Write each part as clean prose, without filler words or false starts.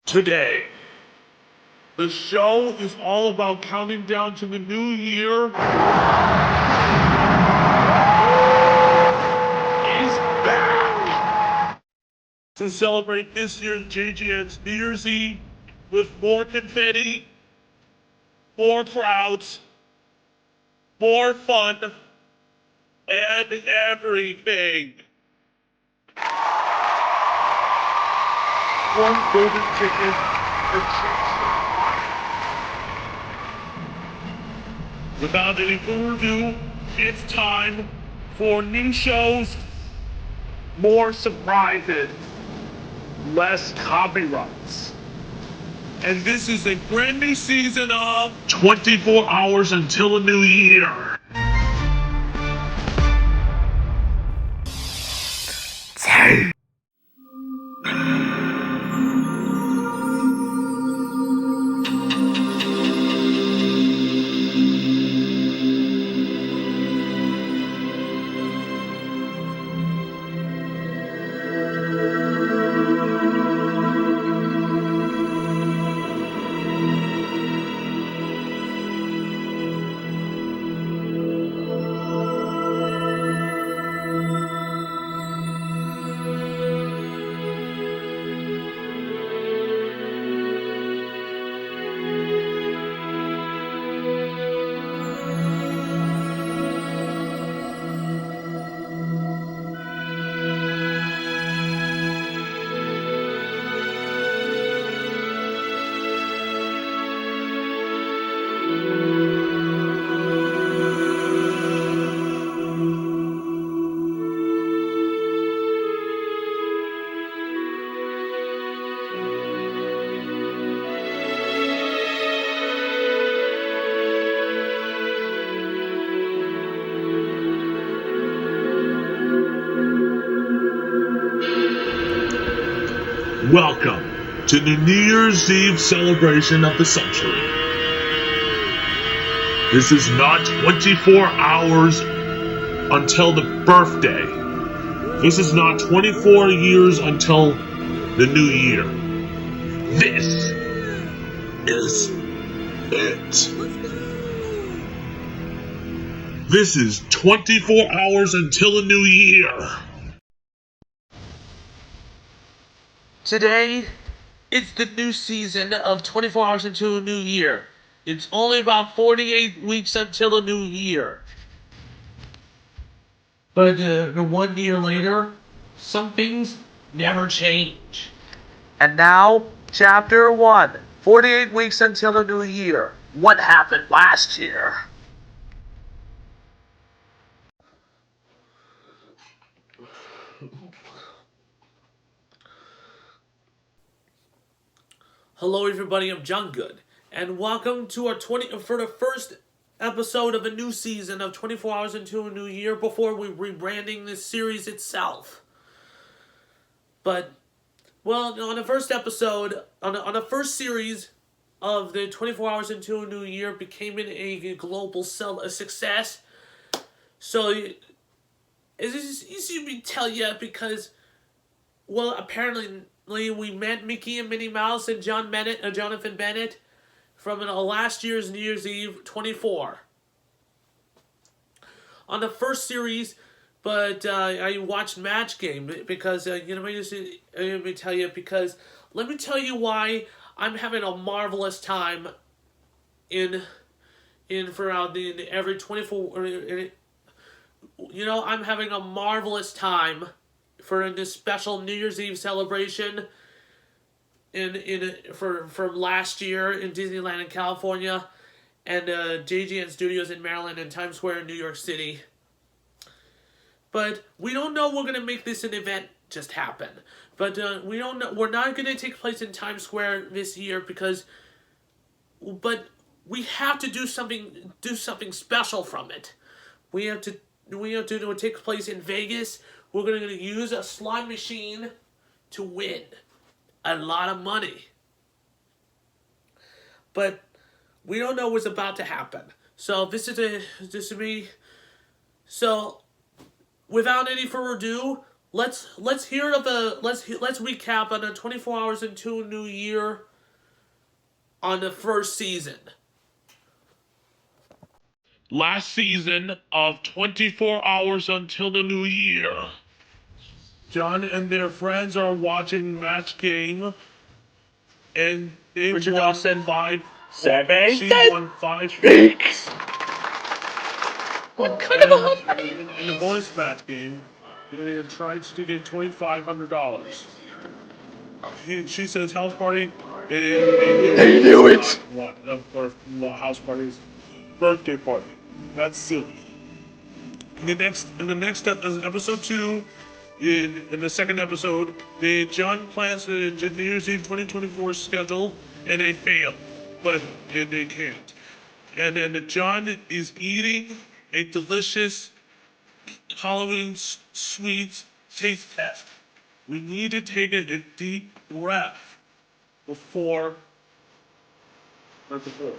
Today, the show is all about counting down to the new year is back. To celebrate this year's JGN's New Year's Eve with more confetti, more crowds, more fun, and everything. One golden ticket for Without any further ado, it's time for new shows, more surprises, less copyrights. And this is a brand new season of 24 Hours Until a New Year. Welcome to the New Year's Eve celebration of the century. This is not 24 hours until the birthday. This is not 24 years until the new year. This is it. This is 24 hours until a new year. Today, it's the new season of 24 Hours Until a New Year. It's only about 48 weeks until a new year. But 1 year later, some things never change. And now, Chapter 1, 48 weeks until a new year. What happened last year? Hello everybody, I'm John Good, and welcome to our for the first episode of a new season of 24 Hours Into a New Year before we're rebranding this series itself. But, well, on the first episode, on the first series of the 24 Hours Into a New Year became a global success. So, it's easy to tell you because, well, apparently we met Mickey and Minnie Mouse and Jonathan Bennett from last year's New Year's Eve 24. On the first series, but I watched Match Game because let me tell you why I'm having a marvelous time in every 24. I'm having a marvelous time for this special New Year's Eve celebration from last year in Disneyland in California and JGN Studios in Maryland and Times Square in New York City. But we don't know we're going to make this an event just happen. But we don't know we're not going to take place in Times Square this year but we have to do something special from it. We have to do it take place in Vegas. We're going to use a slot machine to win a lot of money. But we don't know what's about to happen. So this is me. So without any further ado, let's hear of the let's recap on the 24 hours into a new year on the first season. Last season of 24 Hours Until the New Year. John and their friends are watching match game, and they Richard won Dawson. 5. Seven. She won 5 Weeks. What kind of a hump? in the bonus match game. They tried to get $2,500. She says house party. They knew it. What? Or house parties, birthday party. That's silly. In the next episode 2, in the second episode, John plans the New Year's Eve 2024 schedule, and they fail, but they can't. And then John is eating a delicious Halloween sweet taste test. We need to take a deep breath before. Before.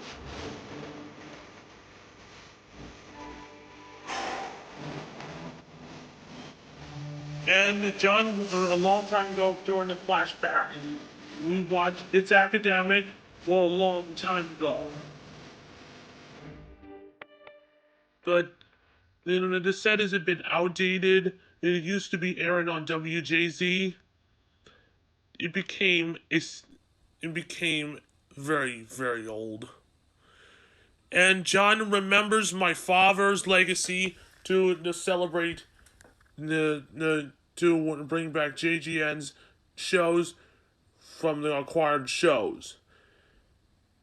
And John, a long time ago during the flashback, we watched It's Academic, well, a long time ago. But the set is a bit outdated. It used to be airing on WJZ. It became very, very old. And John remembers my father's legacy to celebrate to bring back JGN's shows from the acquired shows.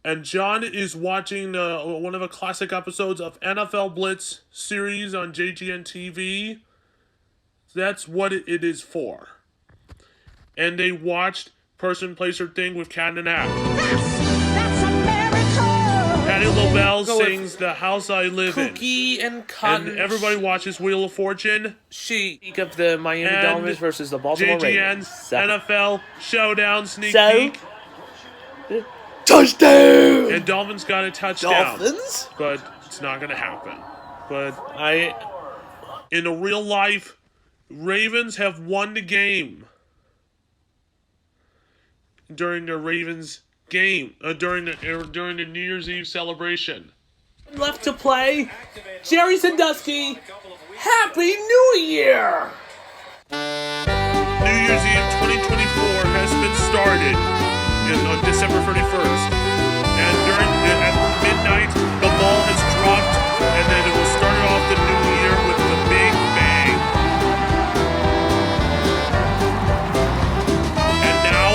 And John is watching one of the classic episodes of NFL Blitz series on JGN TV. That's what it is for. And they watched Person, Place, or Thing with Cat and Act. That's America. Patti LaBelle sings The House I Live In. Cookie and Cotton. And everybody watches Wheel of Fortune. Speak of the Miami And Dolphins versus the Baltimore Ravens. JGN's NFL Showdown Sneak So? Peek. Touchdown! And Dolphins got a touchdown. Dolphins? But it's not going to happen. But I in the real life, Ravens have won the game. During the Ravens game, during the New Year's Eve celebration. left to play. Jerry Sandusky, Happy New Year! New Year's Eve 2024 has been started on December 31st. And at midnight, the ball has dropped, and then it will start off the new year with the big bang. And now,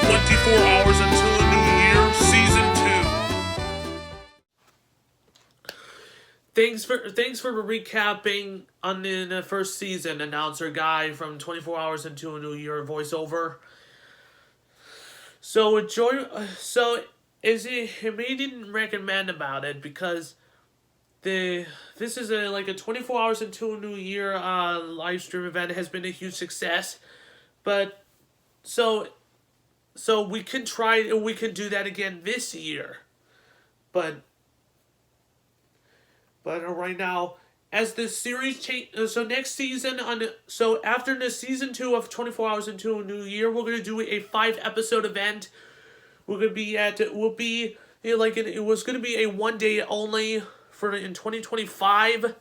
24 hours until the new year, season 2. Thanks for recapping on the first season, announcer guy from 24 Hours into a New Year voiceover. So he didn't recommend about it because this is like a 24 Hours into a New Year live stream event has been a huge success, but so we can do that again this year, but right now, as the series change, so next season after the season 2 of 24 Hours into a New Year, we're gonna do a 5-episode event. It was gonna be a 1 day only in 2025.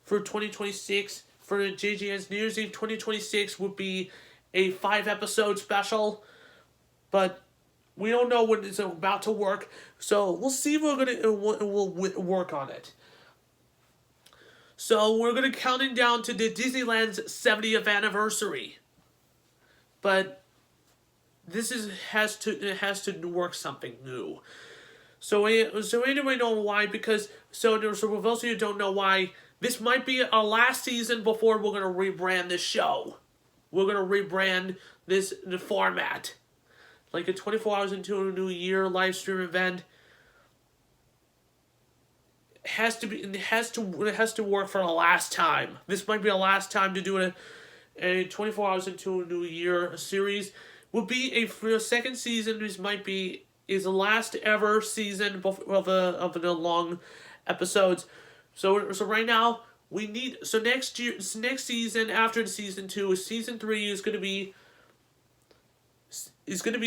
For 2026, for JGN's New Year's Eve 2026 would be a 5-episode special, but we don't know when it's about to work. So we'll see if we'll work on it. So we're going to counting down to the Disneyland's 70th anniversary. But it has to work something new. So anyway, know why, because for those of you who don't know why, this might be our last season before we're going to rebrand this show. We're going to rebrand the format. Like a 24 Hours into a New Year live stream event. It has to work for the last time. This might be the last time to do a 24 Hours into a New Year series. Will be for the second season. This might be the last ever season of the long episodes. So right now we need so next season after season 2, season 3 is going to be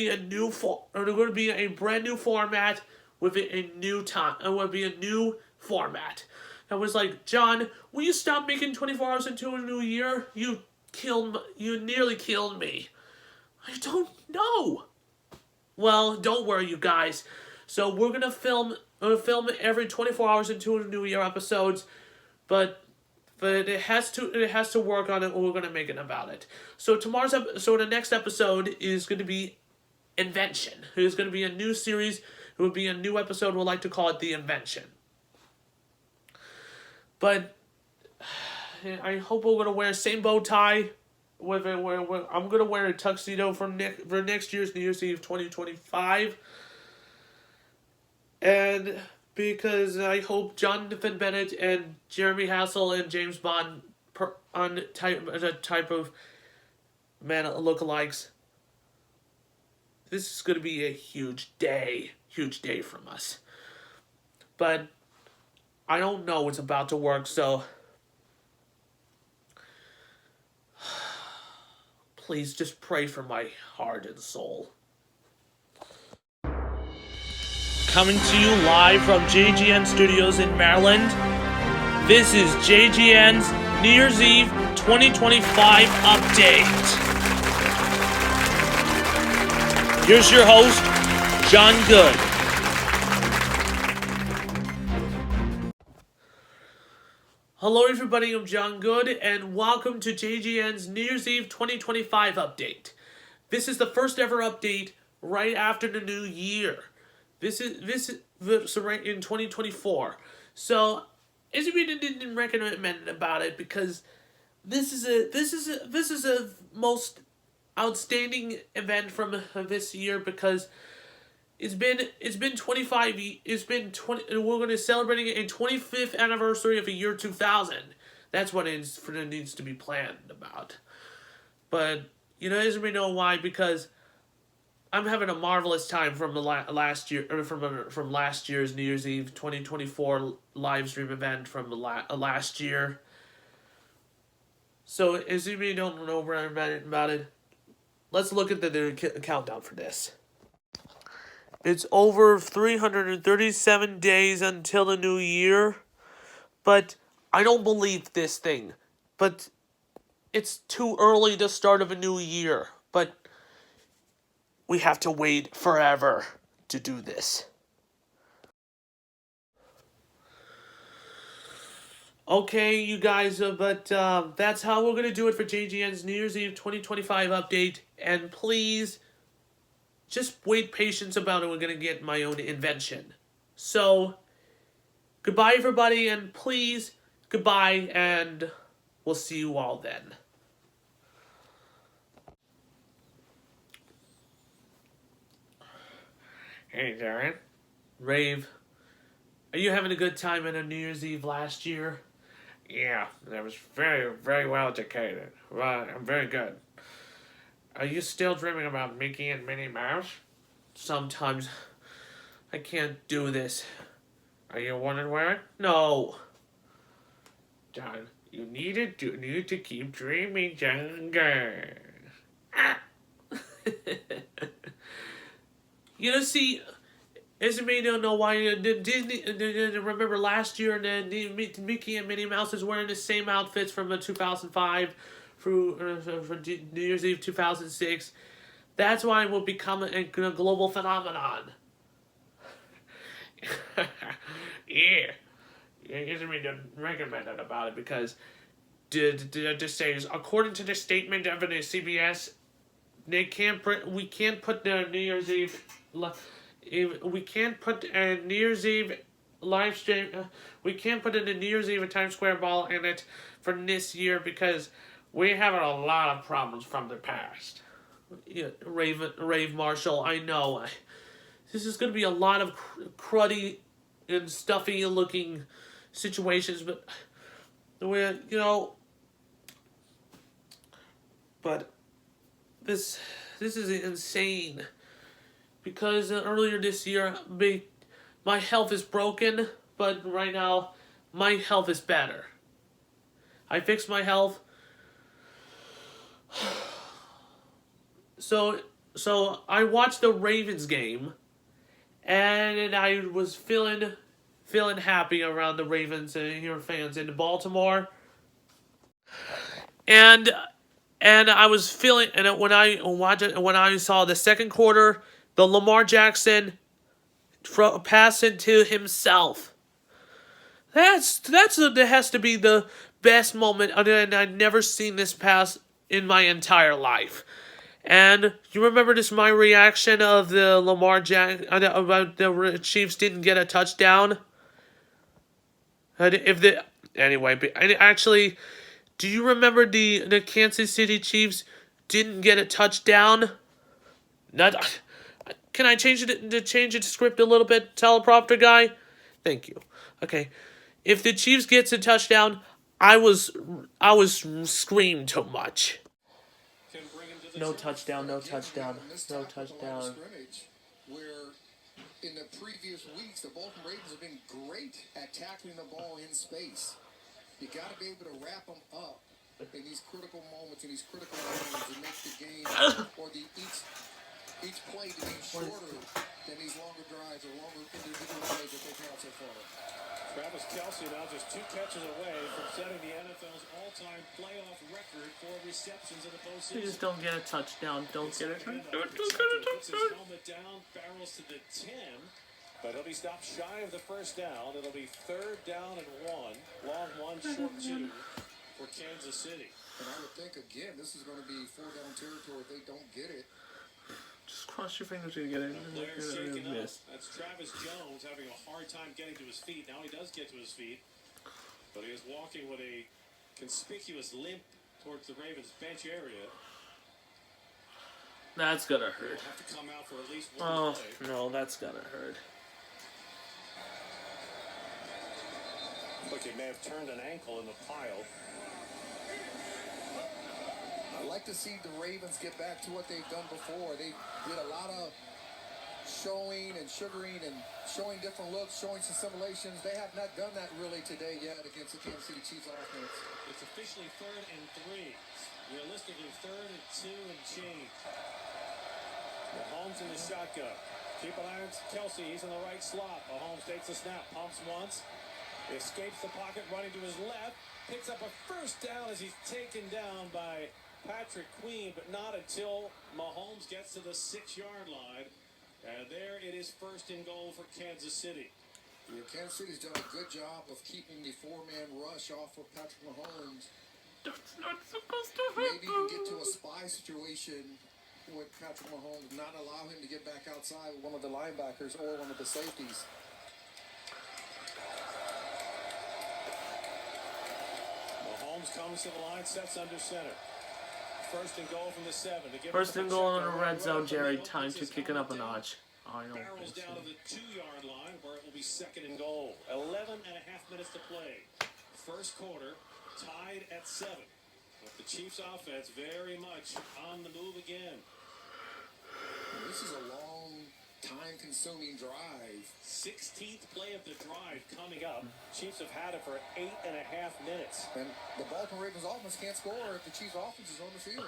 a new going to be a brand new format with a new time. It would be a new format. I was like, John, will you stop making 24 hours into a new year? You nearly killed me. I don't know. Well, don't worry, you guys. So we're gonna film every 24 hours into a new year episodes, but it has to work on it, or we're gonna make it about it. So the next episode is gonna be Invention. It is gonna be a new series. It would be a new episode. We'd like to call it The Invention. But I hope we're gonna wear same bow tie. I'm gonna wear a tuxedo for next year's New Year's Eve 2025, and because I hope Jonathan Bennett and Jeremy Hassel and James Bond type of man lookalikes. This is gonna be a huge day from us, but I don't know what's about to work, so please just pray for my heart and soul. Coming to you live from JGN Studios in Maryland, this is JGN's New Year's Eve 2025 update. Here's your host, John Good. Hello everybody, I'm John Good, and welcome to JGN's New Year's Eve 2025 update. This is the first ever update right after the new year. This is right in 2024. So, as we didn't recommend about it because this is a most outstanding event from this year because we're going to celebrating a 25th anniversary of the year 2000. That's what it needs to be planned about. But, as we know why, because I'm having a marvelous time from the last year, or from last year's New Year's Eve 2024 live stream event from last year. So, as you may don't know about it, let's look at the countdown for this. It's over 337 days until the new year, but I don't believe this thing. But it's too early to start of a new year, but we have to wait forever to do this. Okay, you guys, but that's how we're going to do it for JGN's New Year's Eve 2025 update, and please just wait patience about it. We're going to get my own invention. So, goodbye everybody, and please, goodbye, and we'll see you all then. Hey, Darren. Rave, are you having a good time on a New Year's Eve last year? Yeah, that was very, very well educated. Well, I'm very good. Are you still dreaming about Mickey and Minnie Mouse? Sometimes I can't do this. Are you wondering where? No. John, you need to keep dreaming, John. Good. See, as you may don't know why Disney. Remember last year, Mickey and Minnie Mouse is wearing the same outfits from the 2005 for New Year's Eve 2006. That's why it will become a global phenomenon. Yeah. Isn't recommended about it because just say according to the statement of the CBS, we can't put the New Year's Eve we can't put a New Year's Eve live stream. We can't put in a New Year's Eve a Times Square ball in it for this year because we have a lot of problems from the past. Yeah, Rave Marshall, I know. This is going to be a lot of cruddy and stuffy looking situations, but but this is insane because earlier this year my health is broken, but right now my health is better. I fixed my health. So I watched the Ravens game, and I was feeling happy around the Ravens and your fans in Baltimore. And I was feeling, and when I watched it, when I saw the second quarter, the Lamar Jackson pass into himself. That has to be the best moment, and I've never seen this pass in my entire life. And you remember this my reaction of the about the Chiefs didn't get a touchdown. If the anyway, but actually, do you remember the Kansas City Chiefs didn't get a touchdown? Not. Can I change the script a little bit, teleprompter guy? Thank you. Okay. If the Chiefs gets a touchdown, I was screamed too much. No touchdown, no touchdown, no touchdown. Where in the previous weeks, the Baltimore Ravens have been great at tackling the ball in space. You got to be able to wrap them up in these critical moments, in these critical moments, and make the game or each play to be shorter than these longer drives or longer individual plays that they've had so far. Travis Kelce now just 2 catches away from setting the NFL's all-time playoff record for receptions in the postseason. Please don't get a touchdown. Don't get a touchdown. Puts his helmet down, barrels to the 10, but he'll be stopped shy of the first down. It'll be 3rd down and 1, long 1, short 2 for Kansas City. And I would think, again, this is going to be 4-down territory if they don't get it. Just cross your fingers to get it. That's Travis Jones having a hard time getting to his feet. Now he does get to his feet, but he is walking with a conspicuous limp towards the Ravens bench area. That's gonna hurt. He'll have to come out for at least one play. No, that's gonna hurt. Look, he may have turned an ankle in the pile. I'd like to see the Ravens get back to what they've done before. They did a lot of showing and sugaring and showing different looks, showing some simulations. They have not done that really today yet against the Kansas City Chiefs offense. It's officially 3rd and 3. Realistically, 3rd and 2 and change. Mahomes in the shotgun. Keep an eye on Kelce. He's in the right slot. Mahomes takes a snap, pumps once, escapes the pocket, running to his left, picks up a first down as he's taken down by Patrick Queen, but not until Mahomes gets to the 6-yard line. And there it is, 1st and goal for Kansas City. Yeah, Kansas City's done a good job of keeping the 4-man rush off of Patrick Mahomes. That's not supposed to Maybe you can get to a spy situation with Patrick Mahomes, not allow him to get back outside with one of the linebackers or one of the safeties. Mahomes comes to the line, sets under center. 1st and goal from the 7. First and goal in the red zone, Jerry. Time to kick it up a notch. I don't Barrels think down so. to the 2-yard line where it will be 2nd and goal. 11 and a half minutes to play. First quarter, tied at 7. But the Chiefs offense very much on the move again. This is a long, time-consuming drive. 16th play of the drive coming up. Chiefs have had it for 8.5 minutes. And the Baltimore Ravens offense can't score if the Chiefs offense is on the field.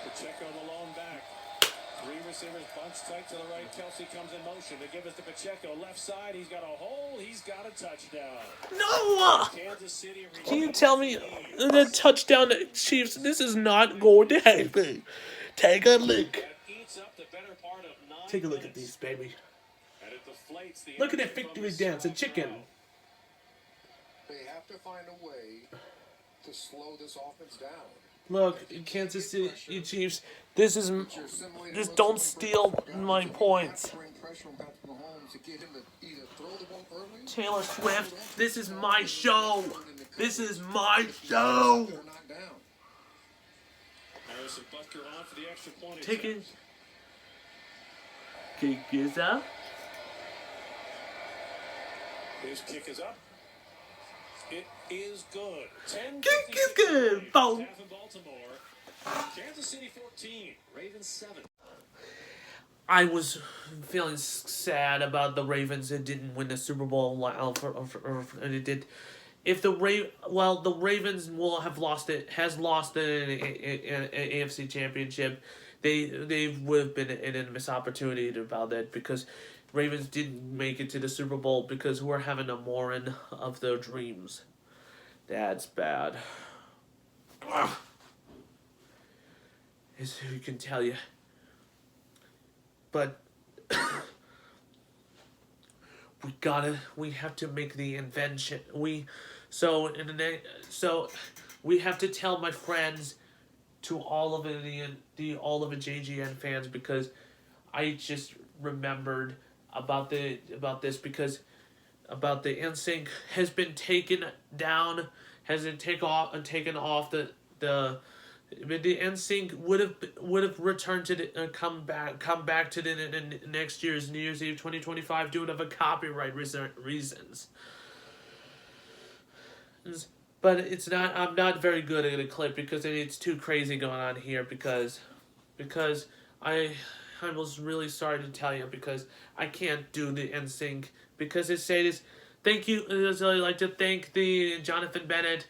Pacheco the lone back. 3 receivers bunched tight to the right. Kelce comes in motion to give us to Pacheco. Left side, he's got a hole. He's got a touchdown. No! Kansas City. Can you tell me the touchdown to Chiefs? This is not going to happen. Take a look. That eats up the better part of 9 Take a look at minutes. these, baby. And it deflates the Look at that energy from victory the dance, a second chicken. round. They have to find a way to slow this offense down. Look, Kansas City Chiefs, this is... Just don't steal my points. Taylor Swift, this is my show. This is my show. Harrison Butker on for the extra point. Take it. Kick is up. His kick is up. It is good. 10 Kick is good. Boom. Baltimore. Kansas City 14. Ravens 7. I was feeling sad about the Ravens that didn't win the Super Bowl. And it did. If the the Ravens will have lost it, has lost an AFC Championship. They would have been in a missed opportunity about that because Ravens didn't make it to the Super Bowl because we're having a mourning of their dreams. That's bad. As who can tell you. But we have to make the invention. So we have to tell my friends, to all of all of the JGN fans, because I just remembered about this because about the NSYNC has been taken down, has been taken off the NSYNC would have returned to the come back to the next year's New Year's Eve 2025 due to copyright reasons. But it's not. I'm not very good at a clip because it's too crazy going on here because I was really sorry to tell you because I can't do the NSYNC because it says thank you. I'd like to thank the Jonathan Bennett.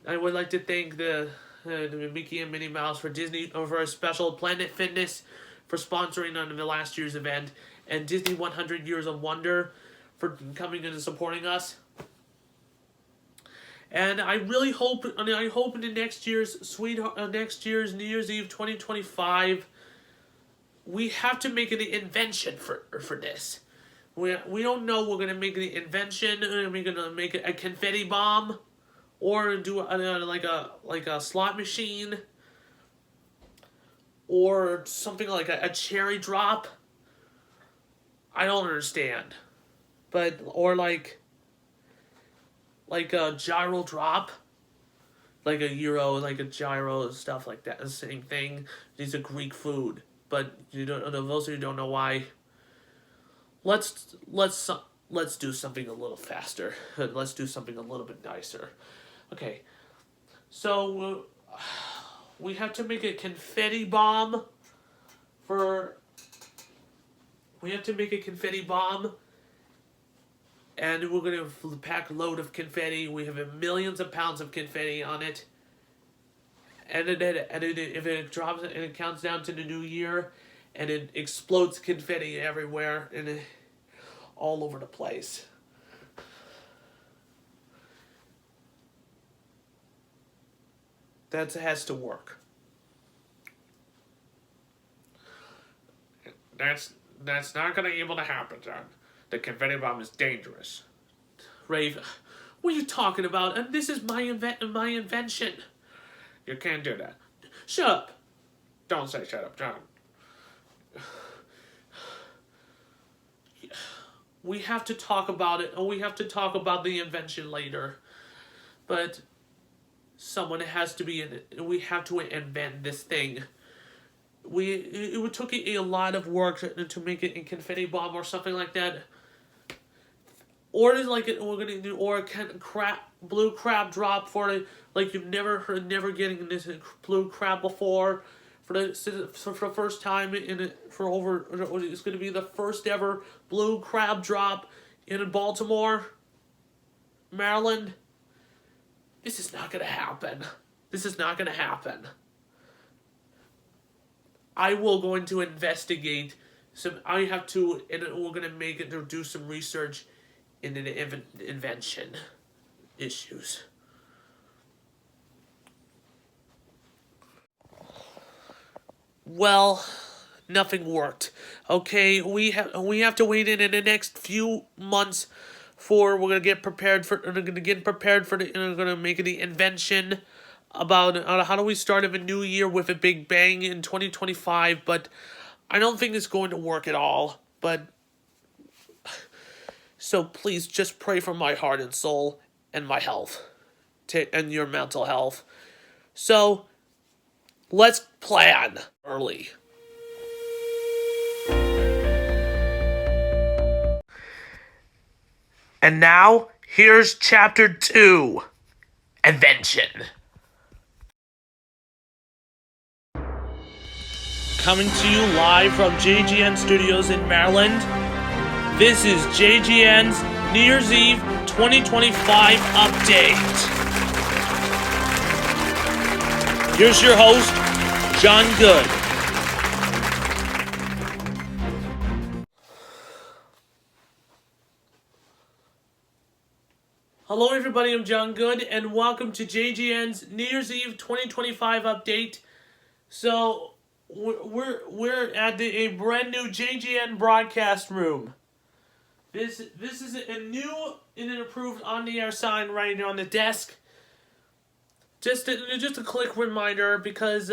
I would like to thank the Mickey and Minnie Mouse for Disney over a special Planet Fitness for sponsoring on the last year's event, and Disney 100 Years of Wonder for coming in and supporting us. And I really hope, in the next year's New Year's Eve 2025, we have to make an invention for this. We don't know. We're gonna make the invention. We're gonna make a confetti bomb, or do like a slot machine, or something like a cherry drop. I don't understand, but or like a gyro drop, like a gyro, stuff like that. The same thing. These are Greek food, but you don't. Those of you don't know why. Let's do something a little faster. Let's do something a little bit nicer. Okay, so we have to make a confetti bomb and we're going to pack a load of confetti. We have millions of pounds of confetti on it. And if it drops and it counts down to the new year, and it explodes confetti everywhere and all over the place. That has to work. That's not gonna be able to happen, John. The confetti bomb is dangerous. Rave, what are you talking about? And this is my invention. You can't do that. Shut up. Don't say shut up, John. We have to talk about it, and we have to talk about the invention later. But someone has to be in it. We have to invent this thing. It took a lot of work to make it a confetti bomb or something like that. Or a blue crab drop for like you've never getting this blue crab before for the first time it's going to be the first ever blue crab drop in Baltimore, Maryland. This is not going to happen. This is not going to happen. I will going to investigate we're going to do some research into the invention issues. Well, nothing worked. Okay, we have to wait in the next few months we're gonna get prepared for we're gonna make the invention about how do we start a new year with a big bang in 2025, but I don't think it's going to work at all. But so please just pray for my heart and soul and my health and your mental health. So let's plan early. And now, here's Chapter 2, Invention. coming to you live from JGN Studios in Maryland. This is JGN's New Year's Eve 2025 update. Here's your host, John Good. Hello everybody, I'm John Good, and welcome to JGN's New Year's Eve 2025 update. So, we're at a brand new JGN broadcast room. This is a new and an approved on-the-air sign right here on the desk. Just a quick reminder, because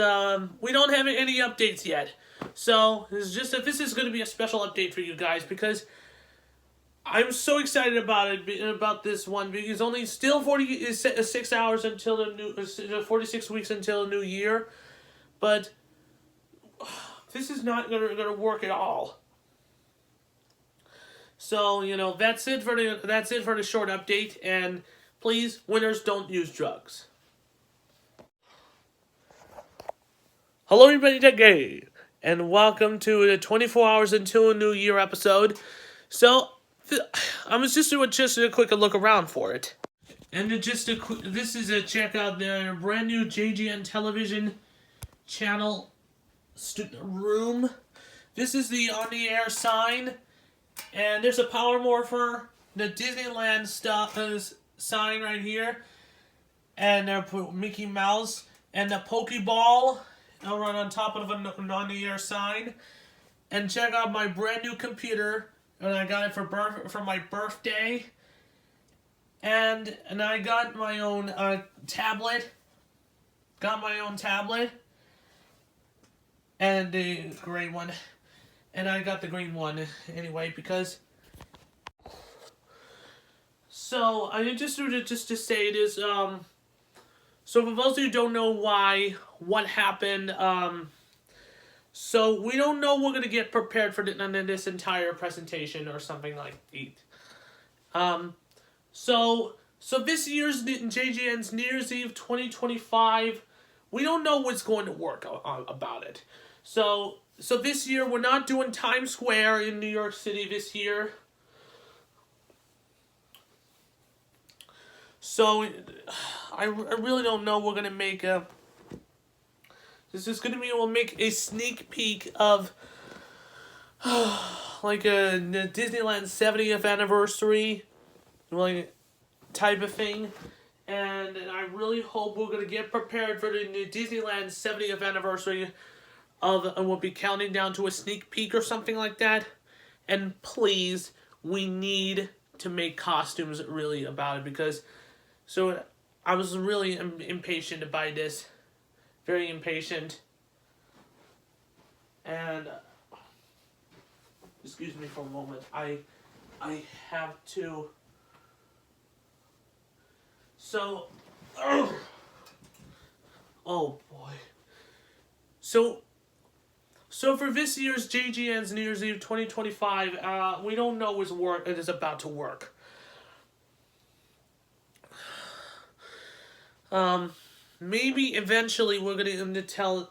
we don't have any updates yet. So, this is going to be a special update for you guys, because I'm so excited about this one, because only still 46 hours until the new 46 weeks until the new year, but this is not gonna work at all. So that's it for the short update, and please, winners don't use drugs. Hello everybody today, and welcome to the 24 hours until a new year episode. So I was just doing a quick look around for it, and this is a check out their brand new JGN television channel room. This is the on-the-air sign, and there's a power morpher, the Disneyland stuff sign right here, and Mickey Mouse, and the Pokeball right on top of an on-the-air sign. And check out my brand new computer. And I got it for my birthday, and I got my own tablet. Got my own tablet, and the gray one, and I got the green one anyway because. So I just to say it is so for those of you who don't know what happened. So we don't know we're going to get prepared for this entire presentation or something like that. So this year's JGN's New Year's Eve 2025, we don't know what's going to work about it. So this year we're not doing Times Square in New York City this year. So I really don't know. We're going to make a. This is going to be, we'll make a sneak peek of like the Disneyland 70th anniversary like type of thing. And I really hope we're going to get prepared for the Disneyland 70th anniversary and we'll be counting down to a sneak peek or something like that. And please, we need to make costumes really about it, because so I was really impatient to buy this. Very impatient. And excuse me for a moment. I have to. So oh boy. So for this year's JGN's New Year's Eve 2025, we don't know it is about to work. Maybe eventually we're going to tell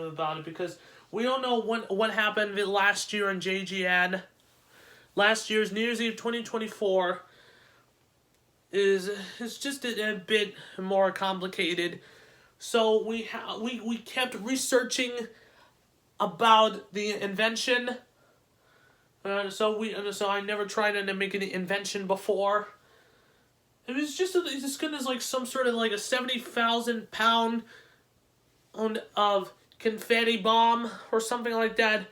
about it, because we don't know what happened last year in JGN. Last year's New Year's Eve 2024 is just a bit more complicated. So we kept researching about the invention. So I never tried to make an invention before. It was just as good as like some sort of like a 70,000 pound of confetti bomb or something like that.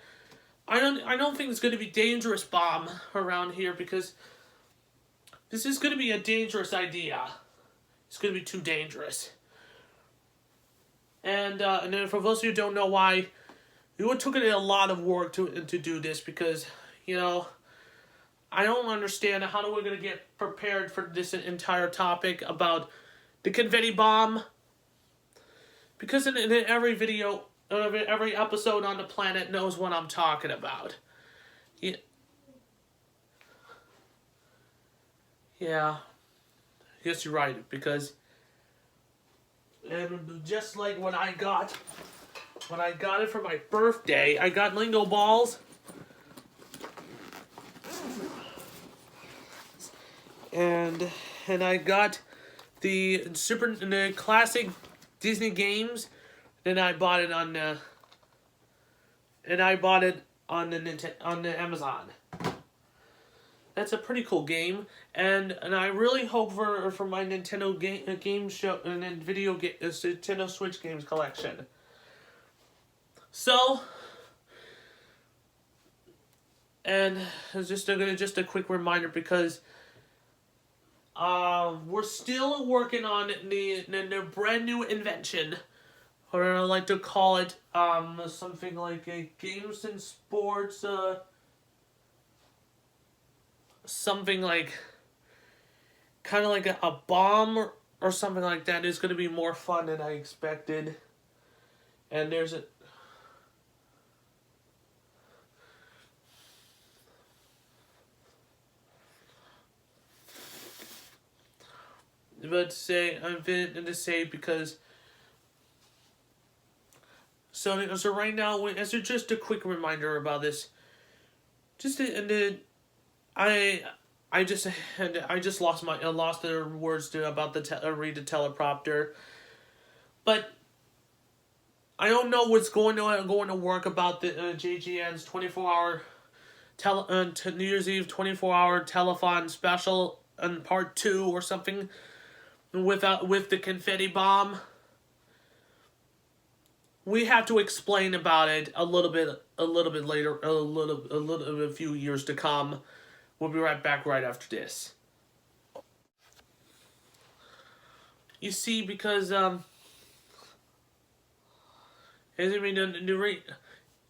I don't think it's going to be dangerous bomb around here, because this is going to be a dangerous idea. It's going to be too dangerous. And then for those of you who don't know why, it took a lot of work to do this, because I don't understand how we're going to get prepared for this entire topic about the confetti bomb. Because in every video, every episode on the planet knows what I'm talking about. Yeah. I guess you're right, because just like when I got when I got it for my birthday. I got Lingo balls. And I got the classic Disney games. Then I bought it on the on the Amazon. That's a pretty cool game, and I really hope for my Nintendo game show and then Nintendo Switch games collection. So, and just a quick reminder because we're still working on the brand new invention, or I like to call it something like a games and sports something like kind of like a bomb or something like that is going to be more fun than I expected. And there's a but say I'm going to say because so right now, as just a quick reminder about this, I just lost the words about the read the teleprompter, but I don't know what's going to work about the JGN's 24-hour New Year's Eve 24-hour telethon special in part 2 or something with the confetti bomb. We have to explain about it a little bit later, a few years to come. We'll be right back right after this. You see, because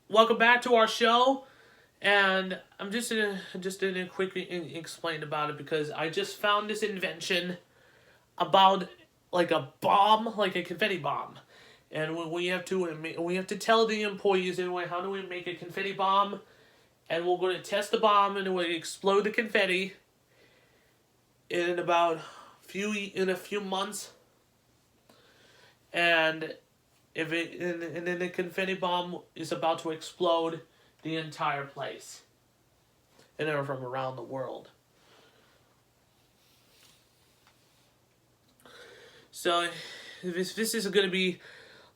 welcome back to our show, and I'm just gonna quickly explain about it because I just found this invention about like a bomb, like a confetti bomb. And we have to tell the employees anyway how do we make a confetti bomb, and we're going to test the bomb and we'll explode the confetti in a few months, and and then the confetti bomb is about to explode the entire place, and they're from around the world. So this is going to be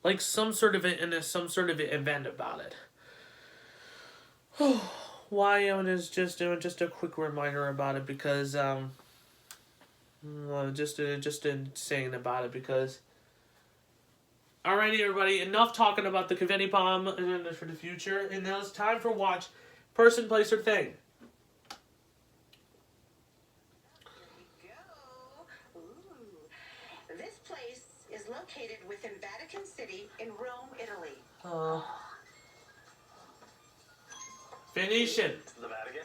like some sort of event about it. Why is just a quick reminder about it because just saying about it because. Alrighty, everybody. Enough talking about the confetti bomb for the future, and now it's time for watch person, place, or thing. This place is located within Vatican City in Rome, Italy. Venetian. It's the Vatican.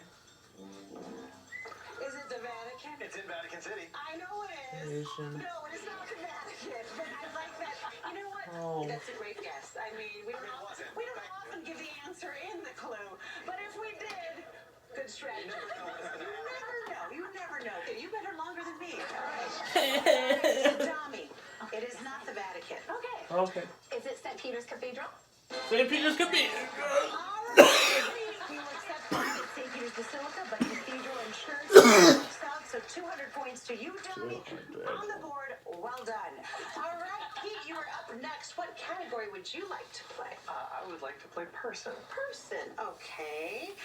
Is it the Vatican? It's in Vatican City. I know it is. Venetian. No, it is not the Vatican. But I like that. You know what? Oh. That's a great guess. I mean, we don't often give the answer in the clue, but if we did, good strategy. You never know. You better longer than me. All right. Tommy, it is not the Vatican. Okay. Is it St. Peter's Cathedral? St. Peter's Cathedral. All right. We will accept that at St. Peter's Basilica, but Cathedral and Church. So 200 points to you, Tommy. On the board, well done. All right, Pete, you are up next. What category would you like to play? I would like to play person. Person, okay.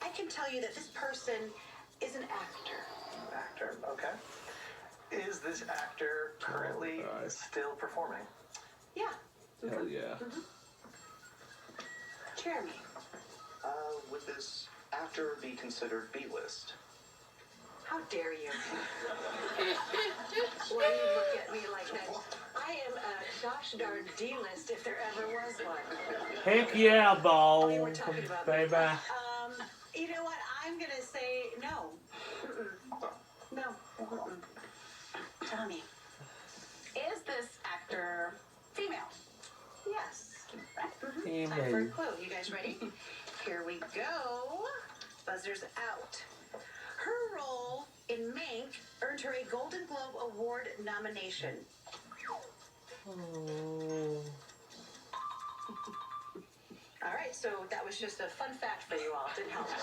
I can tell you that this person is an actor. Actor, okay. Is this actor currently still performing? Yeah. Hell yeah. Jeremy. Would this actor be considered B-list? How dare you? Why do you look at me like that? I am a gosh darn D-list if there ever was one. Heck yeah, ball. Okay, we're talking about baby. You know what? I'm gonna say no. No. Tommy. Is this actor female? Yes. Time Female. for a clue. You guys ready? Here we go. Buzzer's out. Her role in Mank earned her a Golden Globe Award nomination. Oh. So that was just a fun fact for you all. Didn't help. All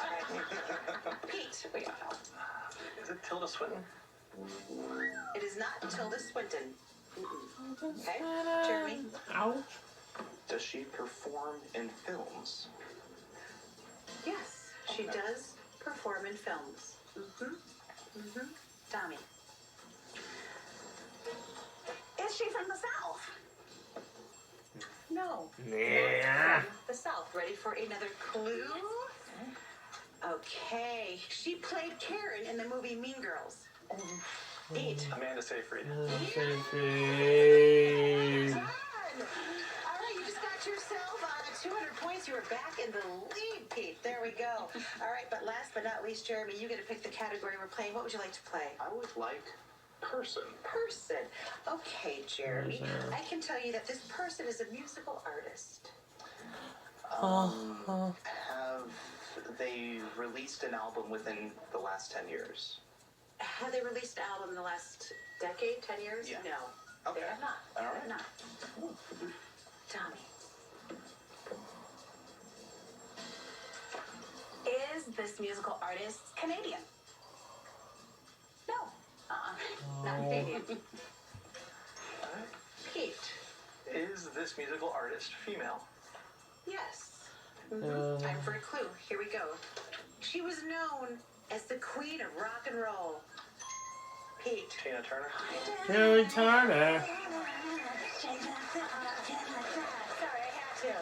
right. Pete. Wait, is it Tilda Swinton? It is not Tilda Swinton. Okay, Jeremy. Ouch. Does she perform in films? Yes, she Okay. does perform in films. Tommy. Is she from the South? No. Yeah. Not from the South. Ready for another clue? Okay. She played Karen in the movie Mean Girls. Pete. Amanda Seyfried. Done. All right, you just got yourself 200 points. You were back in the lead, Pete. There we go. All right, but last but not least, Jeremy, you get to pick the category we're playing. What would you like to play? I would like person. Person. Okay, Jeremy. I can tell you that this person is a musical artist. Have they released an album within the last 10 years? Have they released an album in the last decade, 10 years? Yeah. No. Okay. They have not. All They right. have not. Tommy. Is this musical artist Canadian? No. Not Canadian. Pete. Is this musical artist female? Yes. Time for a clue. Here we go. She was known as the queen of rock and roll. Pete. Tina Turner? Terry Turner. Sorry, I had to. Okay,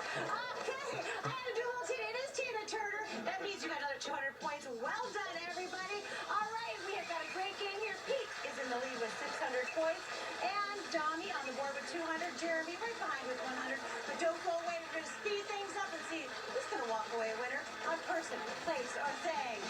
I had to do a little Tina. It is Tina Turner. That means you got another 200 points. Well done, everybody. All right, we have got a great game here. Pete is in the lead with 600 points. And Donnie on the board with 200. Jeremy right behind with 100. But don't go away. We're going to speed things up and see who's going to walk away a winner on person, place, or thing.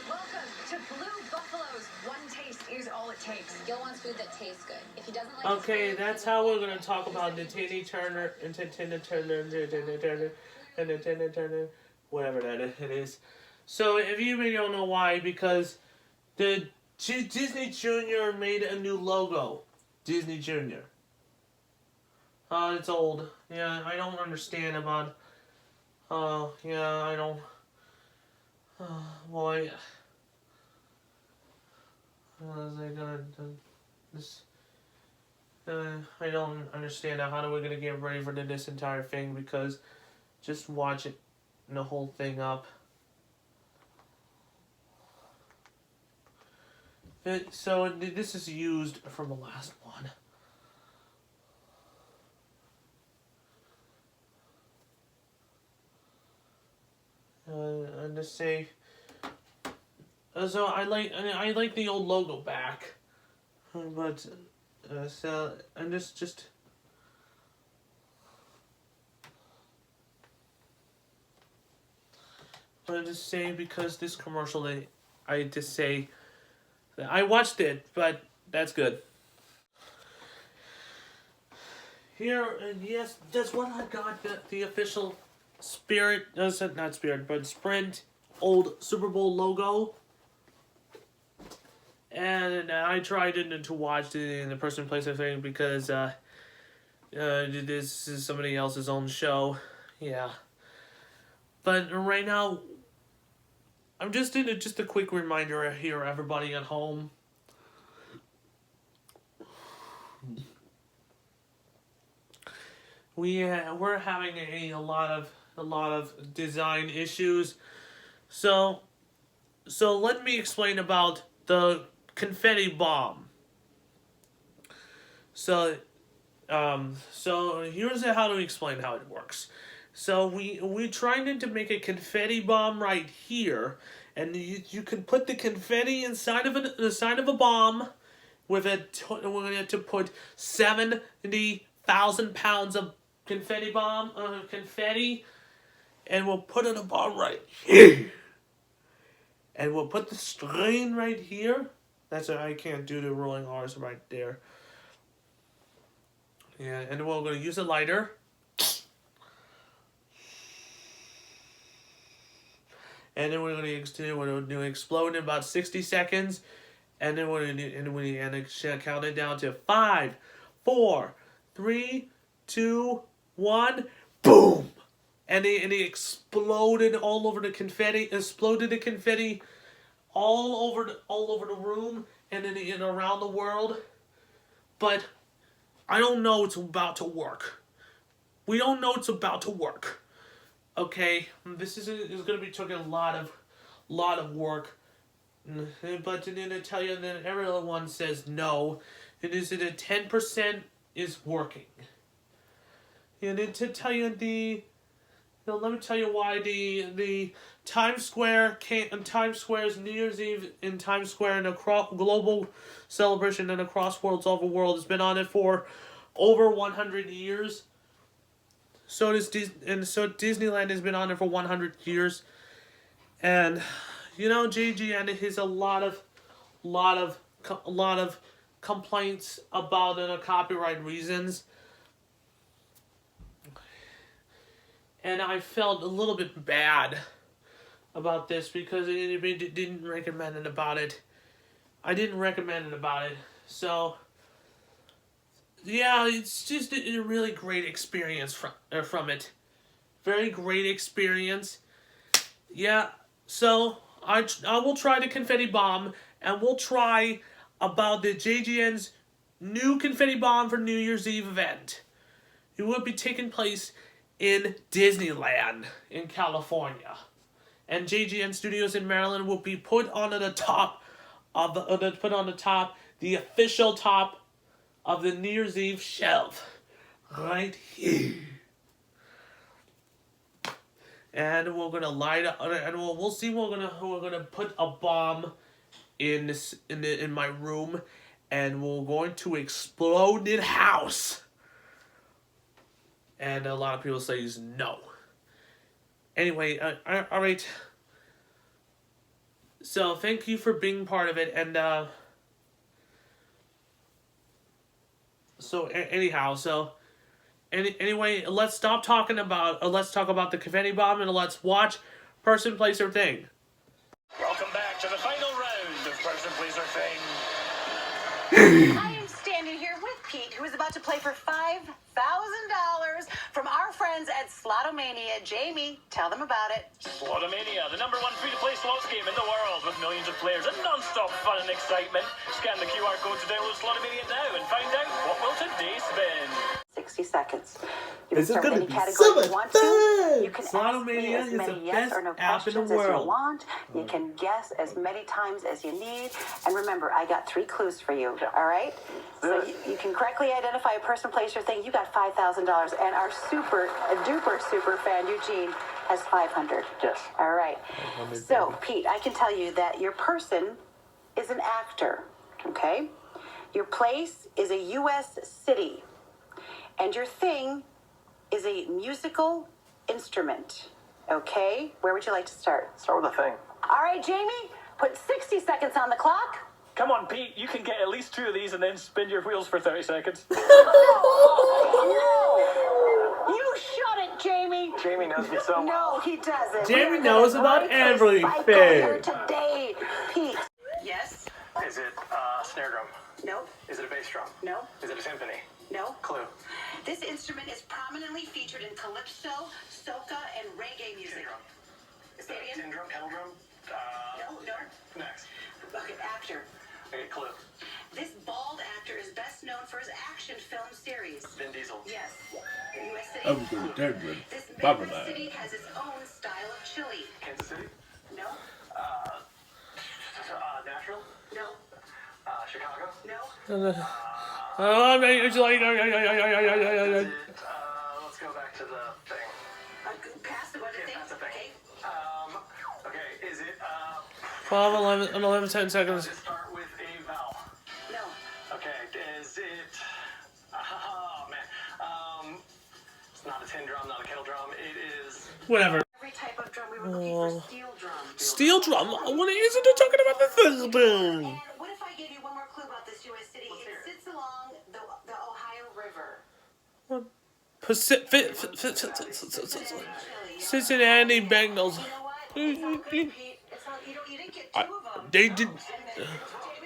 Welcome to Blue Buffalo's. One taste is all it takes. Gil wants food that tastes good. If he doesn't like his Okay, food, that's he will how we're walk gonna out. talk about the Tina Turner and Tina Turner and Tina Turner and the Tina Turner, whatever that it is. So if you really don't know why, because the Disney Junior made a new logo, Disney Junior. It's old. Yeah, I don't understand about. Yeah, I don't. Boy. Was I gonna do this? I don't understand how are we gonna get ready for this entire thing, because just watch it and the whole thing up. So this is used from the last one. And just say. So I like the old logo back, but so and just. But I just say, because this commercial, I just say that I watched it, but that's good. Here, and yes, that's what I got, the official Spirit, not Spirit, but Sprint old Super Bowl logo. And I tried to watch it in the person place thing, because this is somebody else's own show. Yeah. But right now, I'm just in just a quick reminder here, everybody at home. We're having a lot of design issues. So let me explain about the confetti bomb. So here's how to explain how it works. So we tried to make a confetti bomb right here, and you can put the confetti inside of a bomb with it. We're going to put 70,000 pounds of confetti, and we'll put in a bomb right here, and we'll put the string right here. That's why I can't do the rolling R's right there. Yeah, and we're going to use a lighter. And then we're going to explode in about 60 seconds. And then we're going to count it down to 5, 4, 3, 2, 1, boom! And it exploded all over the confetti, all over the room and around the world. But I don't know it's about to work. We don't know it's about to work. Okay, this is going to be taking a lot of work. But then I tell you, and then everyone says no. It is that 10% is working. And then to tell you let me tell you why the Times Square's New Year's Eve in Times Square and a global celebration and across worlds all over the world has been on it for over 100 years. So Disneyland has been on it for 100 years, and JGN has a lot of complaints about it, copyright reasons. And I felt a little bit bad about this because it didn't recommend it about it. I didn't recommend it about it. So, yeah, it's just a really great experience from it. Very great experience. Yeah, so I will try the confetti bomb, and we'll try about the JGN's new confetti bomb for New Year's Eve event. It will be taking place in Disneyland in California, and JGN Studios in Maryland will be put on the official top of the New Year's Eve shelf right here, and we're gonna light up, and we'll see. We're gonna put a bomb in my room, and we're going to explode the house. And a lot of people say no. Anyway, all right. So thank you for being part of it, and anyway, let's talk about the confetti bomb, and let's watch Person, Place, or Thing. Welcome back to the final round of Person, Place, or Thing. I am standing here with Pete, who is about to play for $5,000 from our friends at Slotomania. Jamie, tell them about it. Slotomania, the #1 free-to-play slots game in the world with millions of players and non-stop fun and excitement. Scan the QR code to download Slotomania now and find out what will today spin. 60 seconds. You This can is start gonna any be category so you want much to. fun! You can ask Slotomania me as is the many yes best or no app in the questions as you world. want. You can guess as many times as you need. And remember, I got 3 clues for you. All right? So you can correctly identify a person, place, or thing. You got $5,000. And our super duper fan, Eugene, has 500. Yes. All right. So, Pete, I can tell you that your person is an actor. Okay? Your place is a U.S. city. And your thing is a musical instrument. Okay? Where would you like to start? Start with a thing. All right, Jamie, put 60 seconds on the clock. Come on, Pete. You can get at least 2 of these and then spin your wheels for 30 seconds. No! You shut it, Jamie. Jamie knows me so well. No, he doesn't. Jamie We're knows gonna about break the cycle everything. here today, Pete. Yes? Is it a snare drum? No. Is it a bass drum? No. Is it a symphony? No. Clue. This instrument is prominently featured in calypso, soca, and reggae music. Tin drum. Is that a tin drum, kettle drum? No. Next. Okay, actor. Okay, clue. This bald actor is best known for his action film series. Vin Diesel. Yes. U.S. City. I'm good, they're good. This Barbara major Man. city has its own style of chili. Kansas City. No. Nashville. No. Chicago. No. Is it, let's go back to the thing. Pass the other thing. That's a thing. Okay. Okay, is it, 12, 11, 10 seconds. does it start with a vowel? No. Okay, is it, oh man, it's not a tin drum, not a kettle drum, it is, Whatever. Every type of drum, we were looking for steel drum. Steel drum? What is it they're talking about the thing? And what if I give you one more clue about this U.S. city? Let's hear It it. sits along the Ohio River. Cincinnati Bengals. You know what? It's all good, Pete. It's all, you didn't get 2 of them. They did. Jamie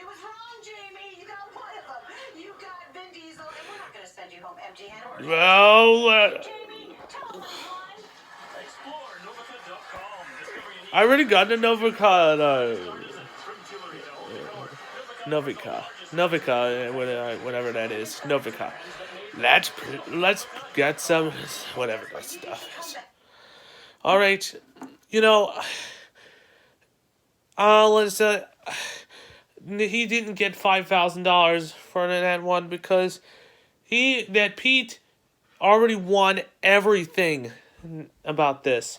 was wrong, Jamie. You got 1 of them. You got Vin Diesel, and we're not going to send you home empty-handed. Well, Jamie, I already got the Novica. Novica, whatever that is, Novica. Let's get some, whatever that stuff is. All right, you know, let's he didn't get $5,000 for that one because Pete already won everything about this.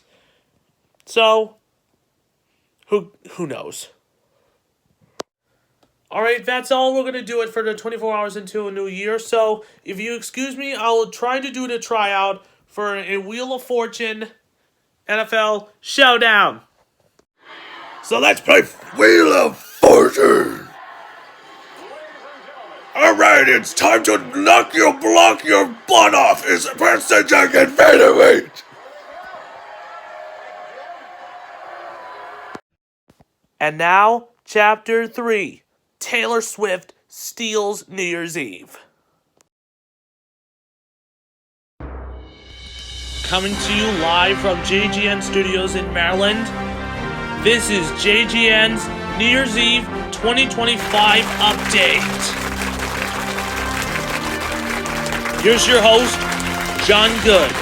So who knows? Alright, that's all. We're going to do it for the 24 hours into a new year. So, if you excuse me, I'll try to do the tryout for a Wheel of Fortune NFL Showdown. So let's play Wheel of Fortune. Alright, it's time to block your butt off. It's a percentage I can featherweight. And now, Chapter 3. Taylor Swift steals New Year's Eve. Coming to you live from JGN Studios in Maryland, this is JGN's New Year's Eve 2025 update. Here's your host, John Good.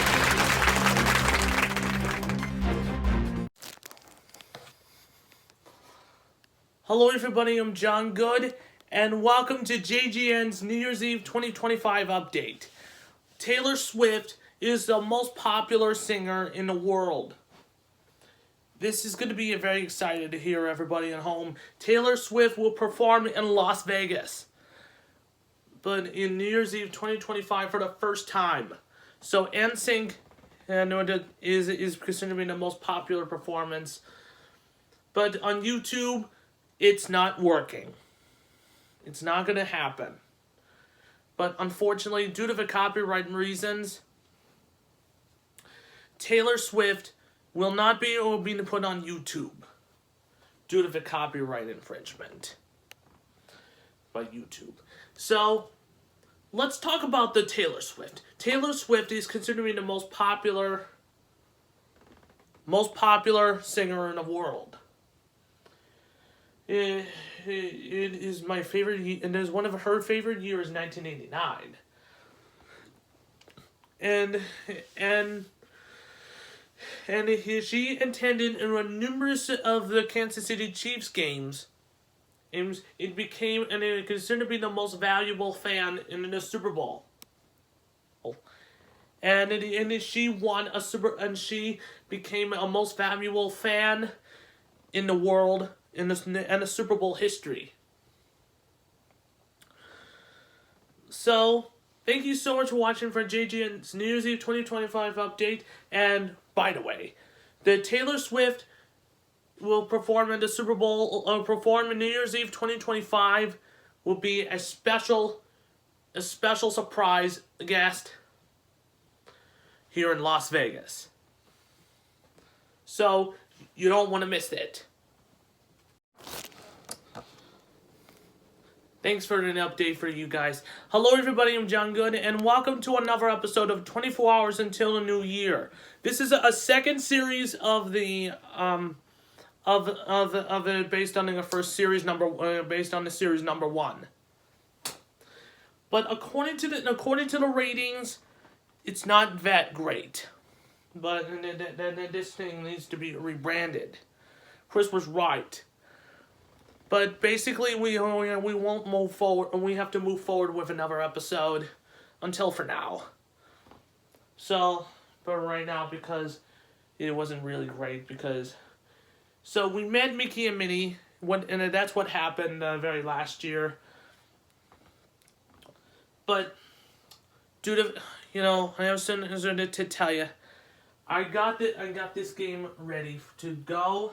Hello everybody, I'm John Good, and welcome to JGN's New Year's Eve 2025 update. Taylor Swift is the most popular singer in the world. This is going to be very exciting to hear, everybody at home. Taylor Swift will perform in Las Vegas, but in New Year's Eve 2025 for the first time. So NSYNC is considered to be the most popular performance, but on YouTube, it's not working. It's not going to happen. But unfortunately, due to the copyright reasons, Taylor Swift will not be able to be put on YouTube due to the copyright infringement by YouTube. So, let's talk about the Taylor Swift. Taylor Swift is considered to be the most popular singer in the world. It is my favorite, and is one of her favorite years, 1989. She attended numerous of the Kansas City Chiefs games. It became, and it considered to be the most valuable fan in the Super Bowl. And she won and she became a most valuable fan in the world in the Super Bowl history. So, thank you so much for watching for JGN's New Year's Eve 2025 update. And by the way, the Taylor Swift will perform in the Super Bowl, perform in New Year's Eve 2025 will be a special surprise guest here in Las Vegas. So, you don't want to miss it. Thanks for an update for you guys. Hello everybody, I'm John Good, and welcome to another episode of 24 Hours Until the New Year. This is a second series of the based on the first series based on the series number 1. But according to the ratings, it's not that great. But this thing needs to be rebranded. Chris was right. But basically, we won't move forward, and we have to move forward with another episode until for now. So, but right now, because it wasn't really great, so we met Mickey and Minnie, and that's what happened very last year. But due to, I have something to tell you. I got this game ready to go,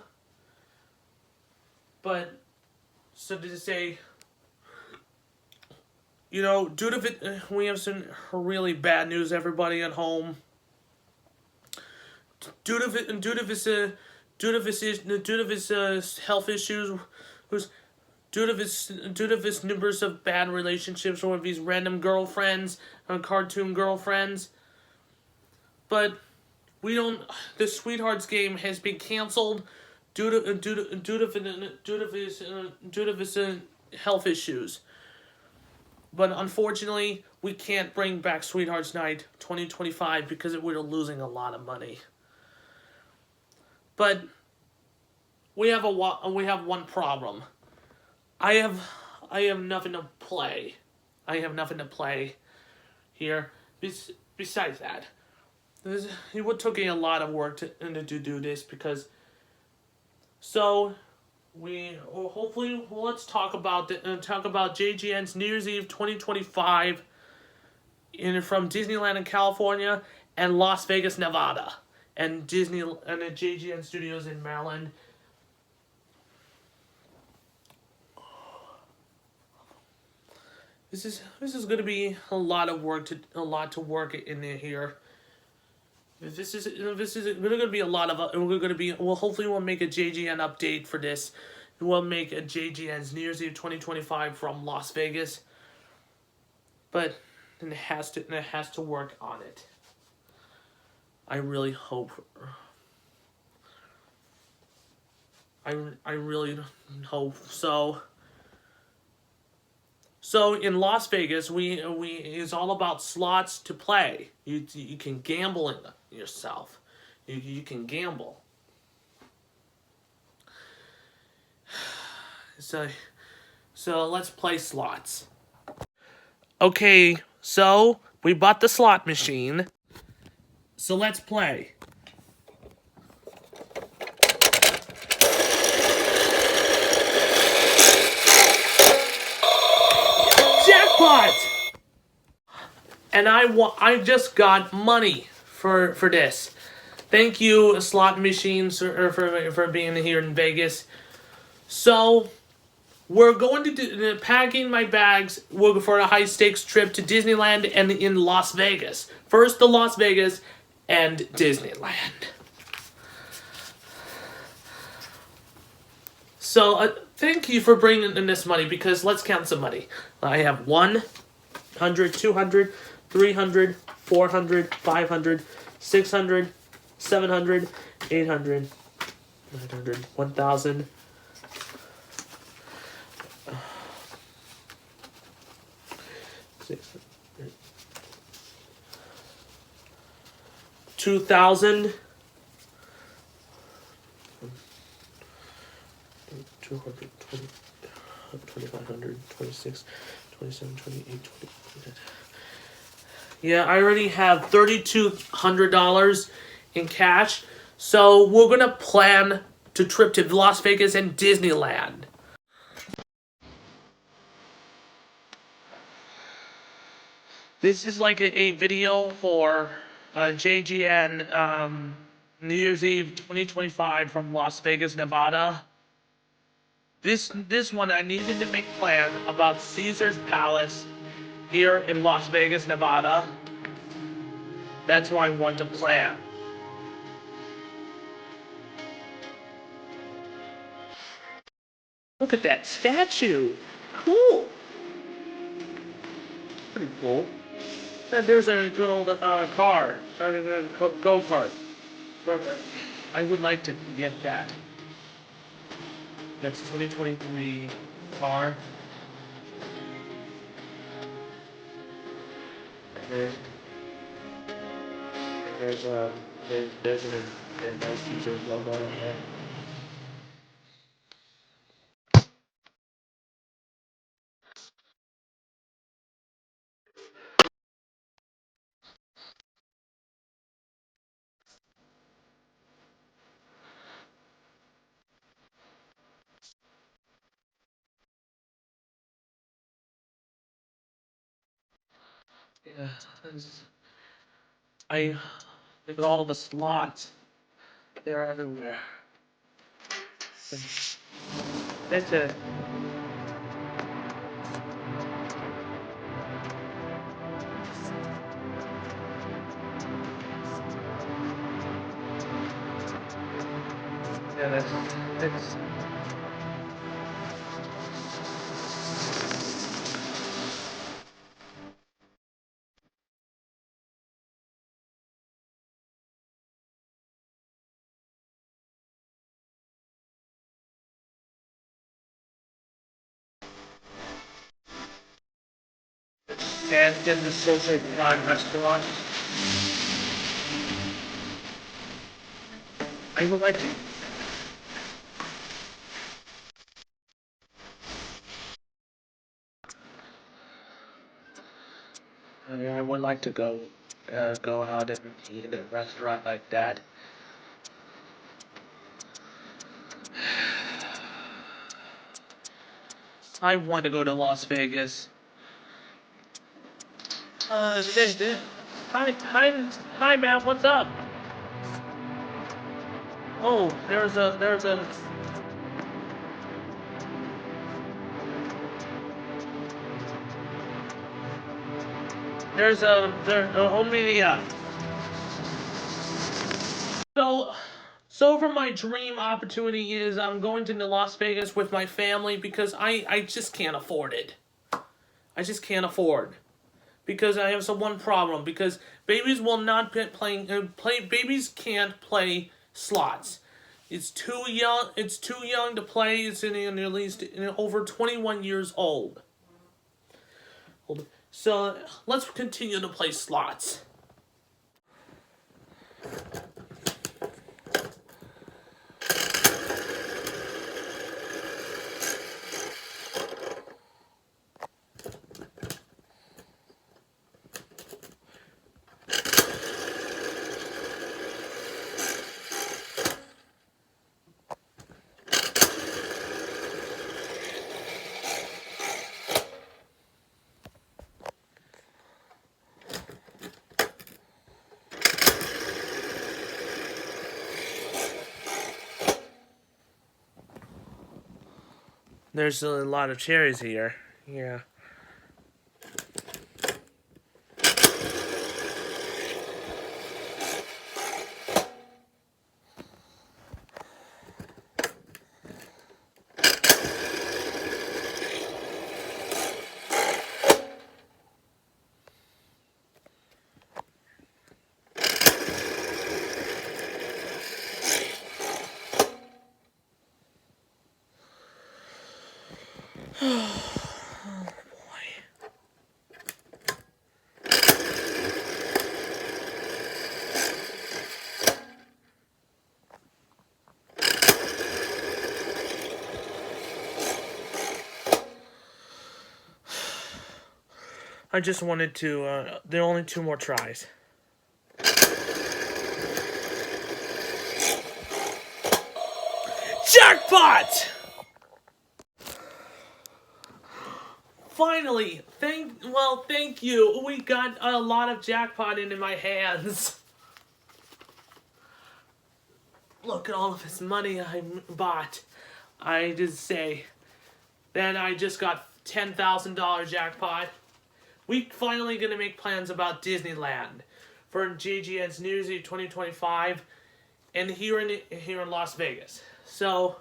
but. So to say, due to we have some really bad news, everybody at home. Due to his health issues, due to his numbers of bad relationships with these random girlfriends, cartoon girlfriends. But the Sweethearts game has been canceled due to his health issues. But unfortunately, we can't bring back Sweethearts Night 2025 because we're losing a lot of money. But we have one problem. I have nothing to play. I have nothing to play here. Besides that, it would took a lot of work to do this because. So, hopefully let's talk about JGN's New Year's Eve 2025 from Disneyland in California and Las Vegas, Nevada, and the JGN Studios in Maryland. This is going to be a lot to work in here. This is going to be a lot of. We're going to be. Well, hopefully we'll make a JGN update for this. We'll make a JGN's New Year's Eve 2025 from Las Vegas. But it has to work on it. I really hope. I really hope so. So in Las Vegas, we is all about slots to play. You can gamble in yourself. You can gamble. So let's play slots. Okay, so we bought the slot machine. So let's play. Jackpot! And I just got money for this. Thank you, slot machines, for being here in Vegas. So we're going to do packing my bags for a high stakes trip to Disneyland and in Las Vegas. First to Las Vegas and Disneyland. So thank you for bringing in this money because let's count some money. I have 100, 200, 300, 400, 500, 600, 700, 800, 900, 1,000. 2,000. 200, 2,500, 26, 27, 28, 29. Yeah, I already have $3,200 in cash. So we're going to plan to trip to Las Vegas and Disneyland. This is like a video for JGN New Year's Eve 2025 from Las Vegas, Nevada. This one I needed to make plan about Caesar's Palace here in Las Vegas, Nevada. That's what I want to plan. Look at that statue. Cool. Pretty cool. And there's a little car. Go-kart. I would like to get that. That's 2023 car. And there's a nice Caesar's logo on there. Yeah, I look at all the slots. They're everywhere. That's it. Yeah, that's and in the social line restaurant. I would like to. I would like to go out and eat at a restaurant like that. I want to go to Las Vegas. Hi, man. What's up? Oh, only So, so for my dream opportunity is I'm going to Las Vegas with my family because I just can't afford it. I just can't afford. Because I have some one problem. Because babies will not be babies can't play slots. It's too young. It's too young to play. It's in at least over 21 years old. So let's continue to play slots. There's a lot of cherries here. Yeah. I just wanted to, there are only 2 more tries. Jackpot! Finally, thank you. We got a lot of jackpot into my hands. Look at all of this money I bought. I just say, then I just got $10,000 jackpot. We finally gonna make plans about Disneyland for JGN's New Year's Eve 2025, and here in Las Vegas. So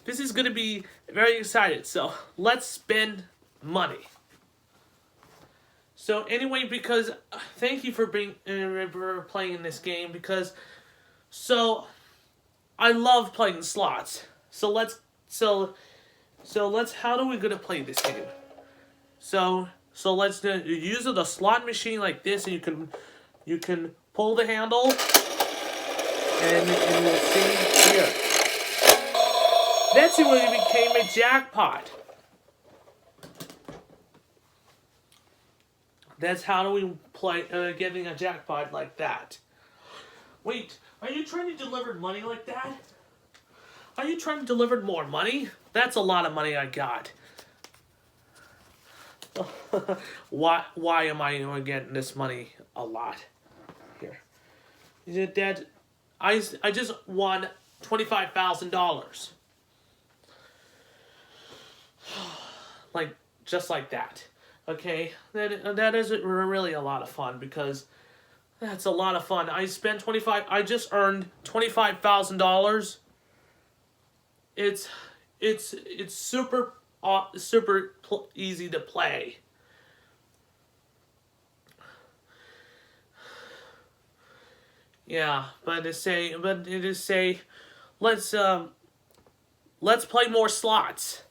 this is gonna be very excited. So let's spend money. So anyway, because thank you for playing this game because I love playing slots. So let's how are we gonna play this game? So let's use the slot machine like this, and you can pull the handle, and we'll see here. That's when it became a jackpot. That's how do we play getting a jackpot like that. Wait, are you trying to deliver money like that? Are you trying to deliver more money? That's a lot of money I got. Why am I getting this money a lot? Here. Dad, I just won $25,000. Just like that. Okay? That isn't really a lot of fun because that's a lot of fun. I just earned $25,000. It's super easy to play. Yeah, but it is say let's play more slots.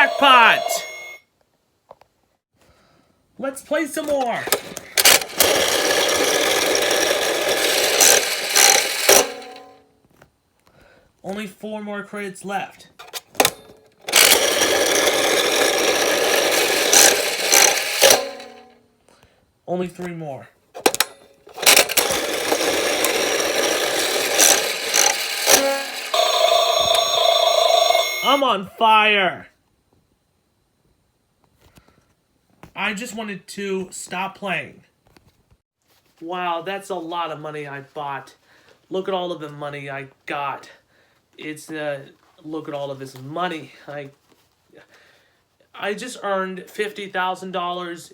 jackpot! Let's play some more. Only 4 more credits left. Only 3 more. I'm on fire. I just wanted to stop playing. Wow, that's a lot of money I bought. Look at all of the money I got. Look at all of this money. I just earned $50,000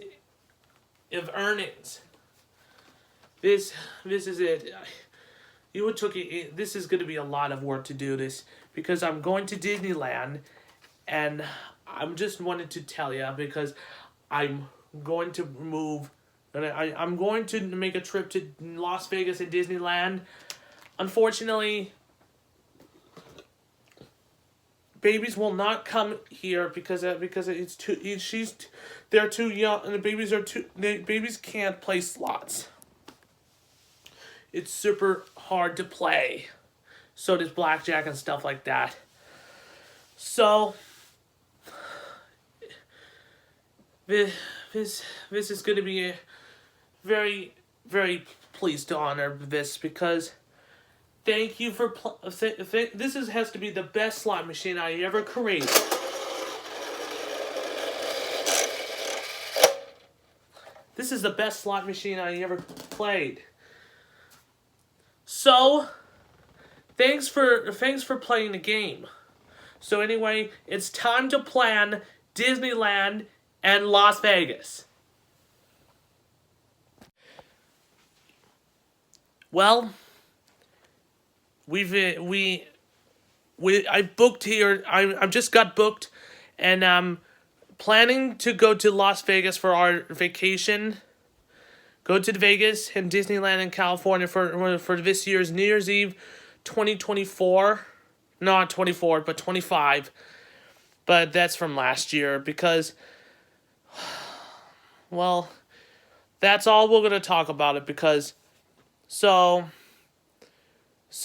of earnings. This is it. This is going to be a lot of work to do this because I'm going to Disneyland, and I'm just wanted to tell you because I'm going to move. I'm going to make a trip to Las Vegas and Disneyland. Unfortunately, babies will not come here because it's too. They're too young, and the babies can't play slots. It's super hard to play. So does blackjack and stuff like that. So this is going to be a very, very pleased to honor this because thank you for has to be the best slot machine I ever created. This is the best slot machine I ever played. So, thanks for playing the game. So anyway, it's time to plan Disneyland and Las Vegas. Well, I booked here. I just got booked, and I'm planning to go to Las Vegas for our vacation. Go to Vegas and Disneyland in California for this year's New Year's Eve 2024. Not 24, but 25. But that's from last year because, well, that's all we're going to talk about it because, so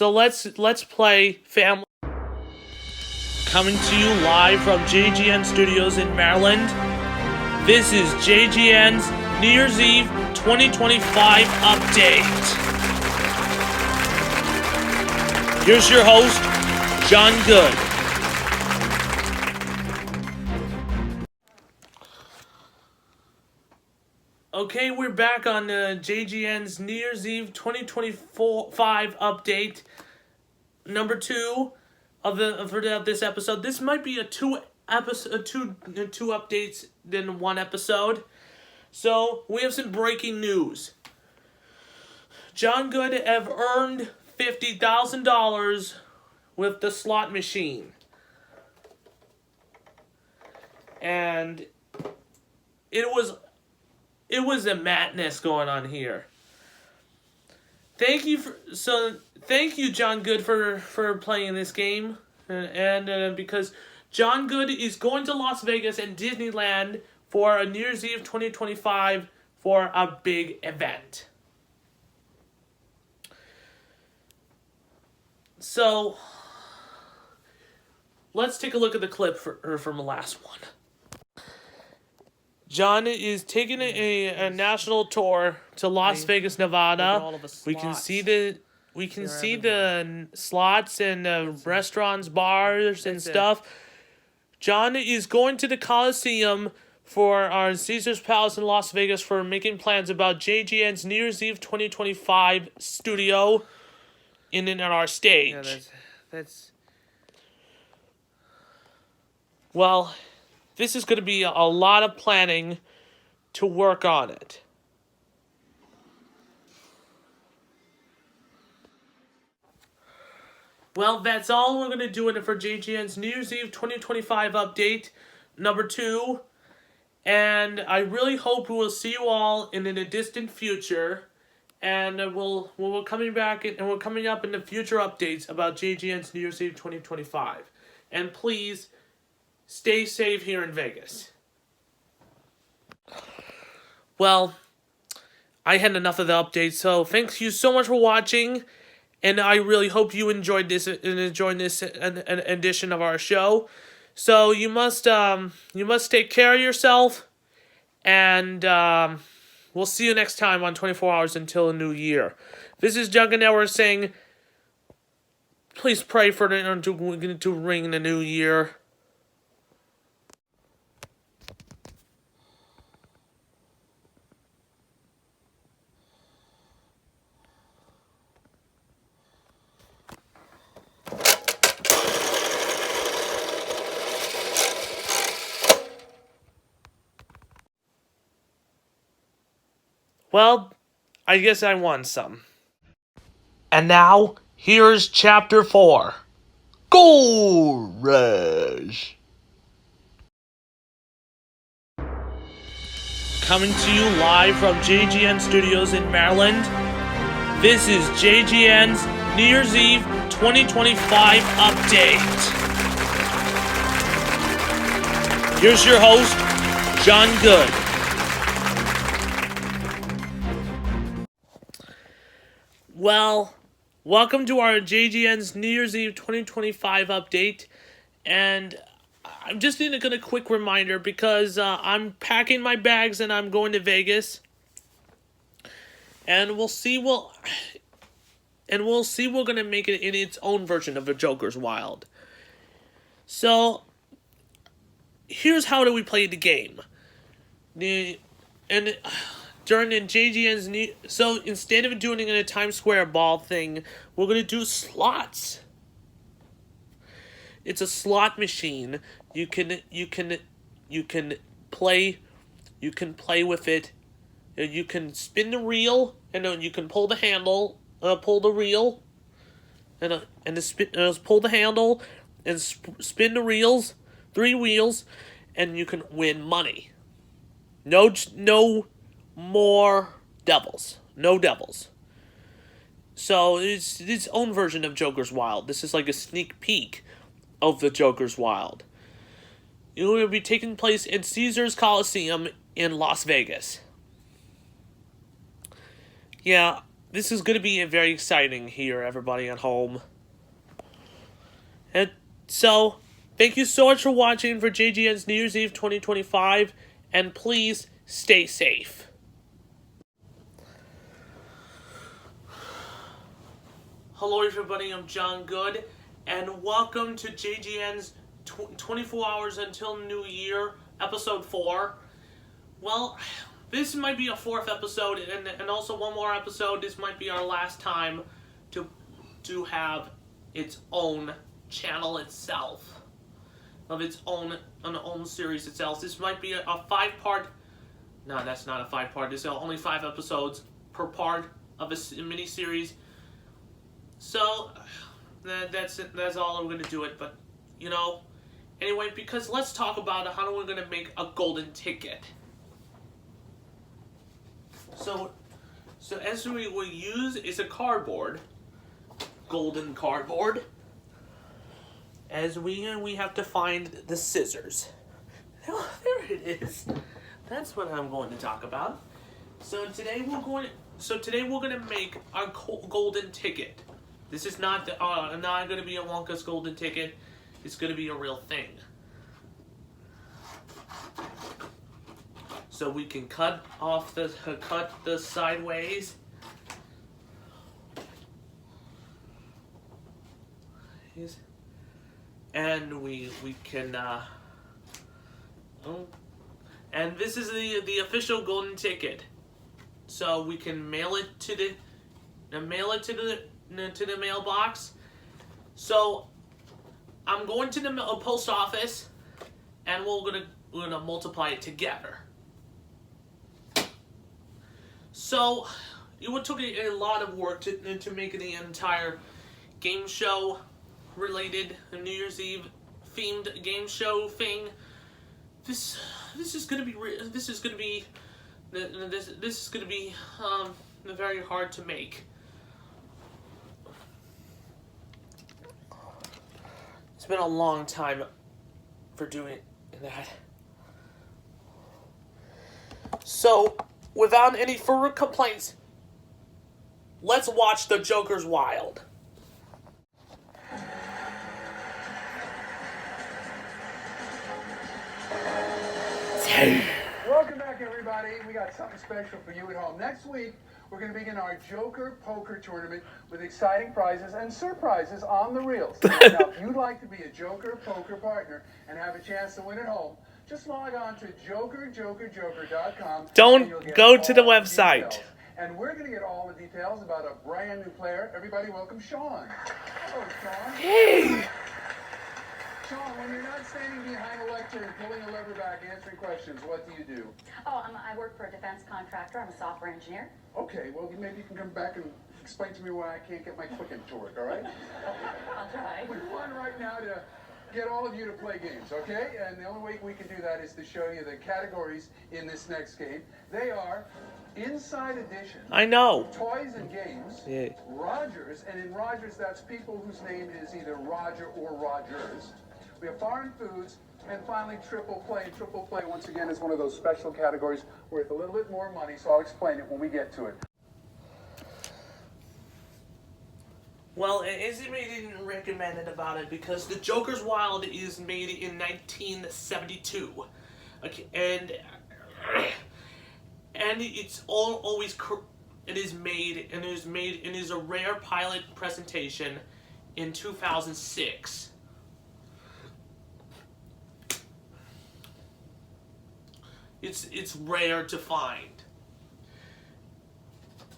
let's play Family. Coming to you live from JGN Studios in Maryland. This is JGN's New Year's Eve 2025 update. Here's your host, John Good. Okay, we're back on JGN's New Year's Eve 2025 update, number 2 of this episode. This might be two updates than one episode. So, we have some breaking news. John Good have earned $50,000 with the slot machine. And it was a madness going on here. Thank you, John Good, for playing this game. And because John Good is going to Las Vegas and Disneyland for a New Year's Eve 2025 for a big event. So, let's take a look at the clip from the last one. John is taking a national tour to Las Vegas, Nevada. We can see the slots and restaurants, bars, and stuff. John is going to the Coliseum for our Caesar's Palace in Las Vegas for making plans about JGN's New Year's Eve 2025 studio in our stage. Yeah, that's... Well, this is going to be a lot of planning to work on it. Well, that's all we're going to do for JGN's New Year's Eve 2025 update, number 2. And I really hope we will see you all in a distant future. And we're coming back and we're coming up in the future updates about JGN's New Year's Eve 2025. And please stay safe here in Vegas. Well, I had enough of the update, so thanks you so much for watching, and I really hope you enjoyed this an edition of our show. So you must take care of yourself, and we'll see you next time on 24 Hours Until a New Year. This is Junkin Network saying, please pray for to ring the new year. Well, I guess I won some. And now, here's Chapter 4. Gold Rush! Coming to you live from JGN Studios in Maryland, this is JGN's New Year's Eve 2025 update. Here's your host, John Good. Well, welcome to our JGN's New Year's Eve 2025 update, and I'm just going to quick reminder because I'm packing my bags and I'm going to Vegas, and we'll see we're going to make it in its own version of a Joker's Wild. So here's how do we play the game. During the JGN's so instead of doing it in a Times Square ball thing, we're gonna do slots. It's a slot machine. You can play with it. You can spin the reel, and then you can pull the handle, pull the reel, and pull the handle, and spin the reels, 3 wheels, and you can win money. No more devils. No devils. So it's its own version of Joker's Wild. This is like a sneak peek of the Joker's Wild. It will be taking place in Caesars Coliseum in Las Vegas. Yeah, this is going to be very exciting here, everybody at home. And so, thank you so much for watching for JGN's New Year's Eve 2025, and please stay safe. Hello everybody, I'm John Good, and welcome to JGN's 24 Hours Until New Year, Episode 4. Well, this might be a 4th episode, and also one more episode. This might be our last time to have its own channel itself, of its own series itself. This might be a 5-part. No, that's not a 5-part. This is only 5 episodes per part of a miniseries. So that's it. That's all I'm gonna do it. But anyway, because let's talk about how we're gonna make a golden ticket. So as we will use is a cardboard, golden cardboard. As we have to find the scissors. Oh, there it is. That's what I'm going to talk about. So today we're going to make our golden ticket. This is not going to be a Wonka's golden ticket. It's going to be a real thing. So we can cut the sideways. And we can and this is the official golden ticket. So we can mail it to the mailbox. So I'm going to the post office, and we're gonna multiply it together. So it would took a lot of work to make the entire game show related New Year's Eve themed game show thing. This is gonna be very hard to make. It's been a long time for doing that. So, without any further complaints, let's watch The Joker's Wild. Welcome back, everybody. We got something special for you at home. Next week, we're going to begin our Joker Poker Tournament with exciting prizes and surprises on the reels. Now, if you'd like to be a Joker Poker partner and have a chance to win at home, just log on to joker.com. Don't go to the website. Details. And we're going to get all the details about a brand new player. Everybody welcome Sean. Hello, Sean. Hey! Sean, when you're not standing behind a lectern, pulling a lever back, answering questions, what do you do? Oh, I work for a defense contractor. I'm a software engineer. Okay, well, maybe you can come back and explain to me why I can't get my clicking to work, all right? I'll try. We want right now to get all of you to play games, okay? And the only way we can do that is to show you the categories in this next game. They are Inside Edition. I know. Toys and Games. Yeah. Rogers, and in Rogers, that's people whose name is either Roger or Rogers. We have Foreign Foods, and finally Triple Play. Triple Play, once again, is one of those special categories worth a little bit more money, so I'll explain it when we get to it. Well, Izzy didn't recommend it about it because The Joker's Wild is made in 1972. Okay, and it's always it is made and it is a rare pilot presentation in 2006. It's rare to find.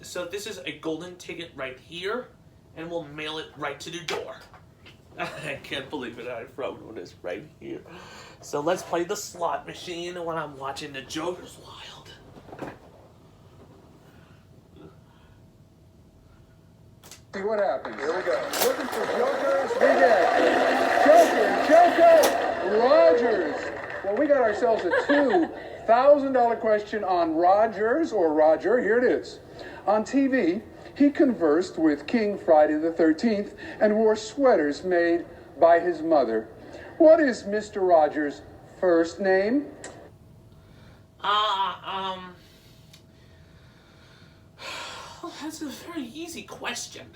So this is a golden ticket right here, and we'll mail it right to the door. I can't believe it. I wrote this right here. So let's play the slot machine when I'm watching The Joker's Wild. See what happens. Here we go. Looking for Jokers. We get Joker, Rogers. Well, we got ourselves a $2,000 question on Rogers or Roger. Here it is. On TV, he conversed with King Friday the 13th and wore sweaters made by his mother. What is Mr. Rogers' first name? That's a very easy question.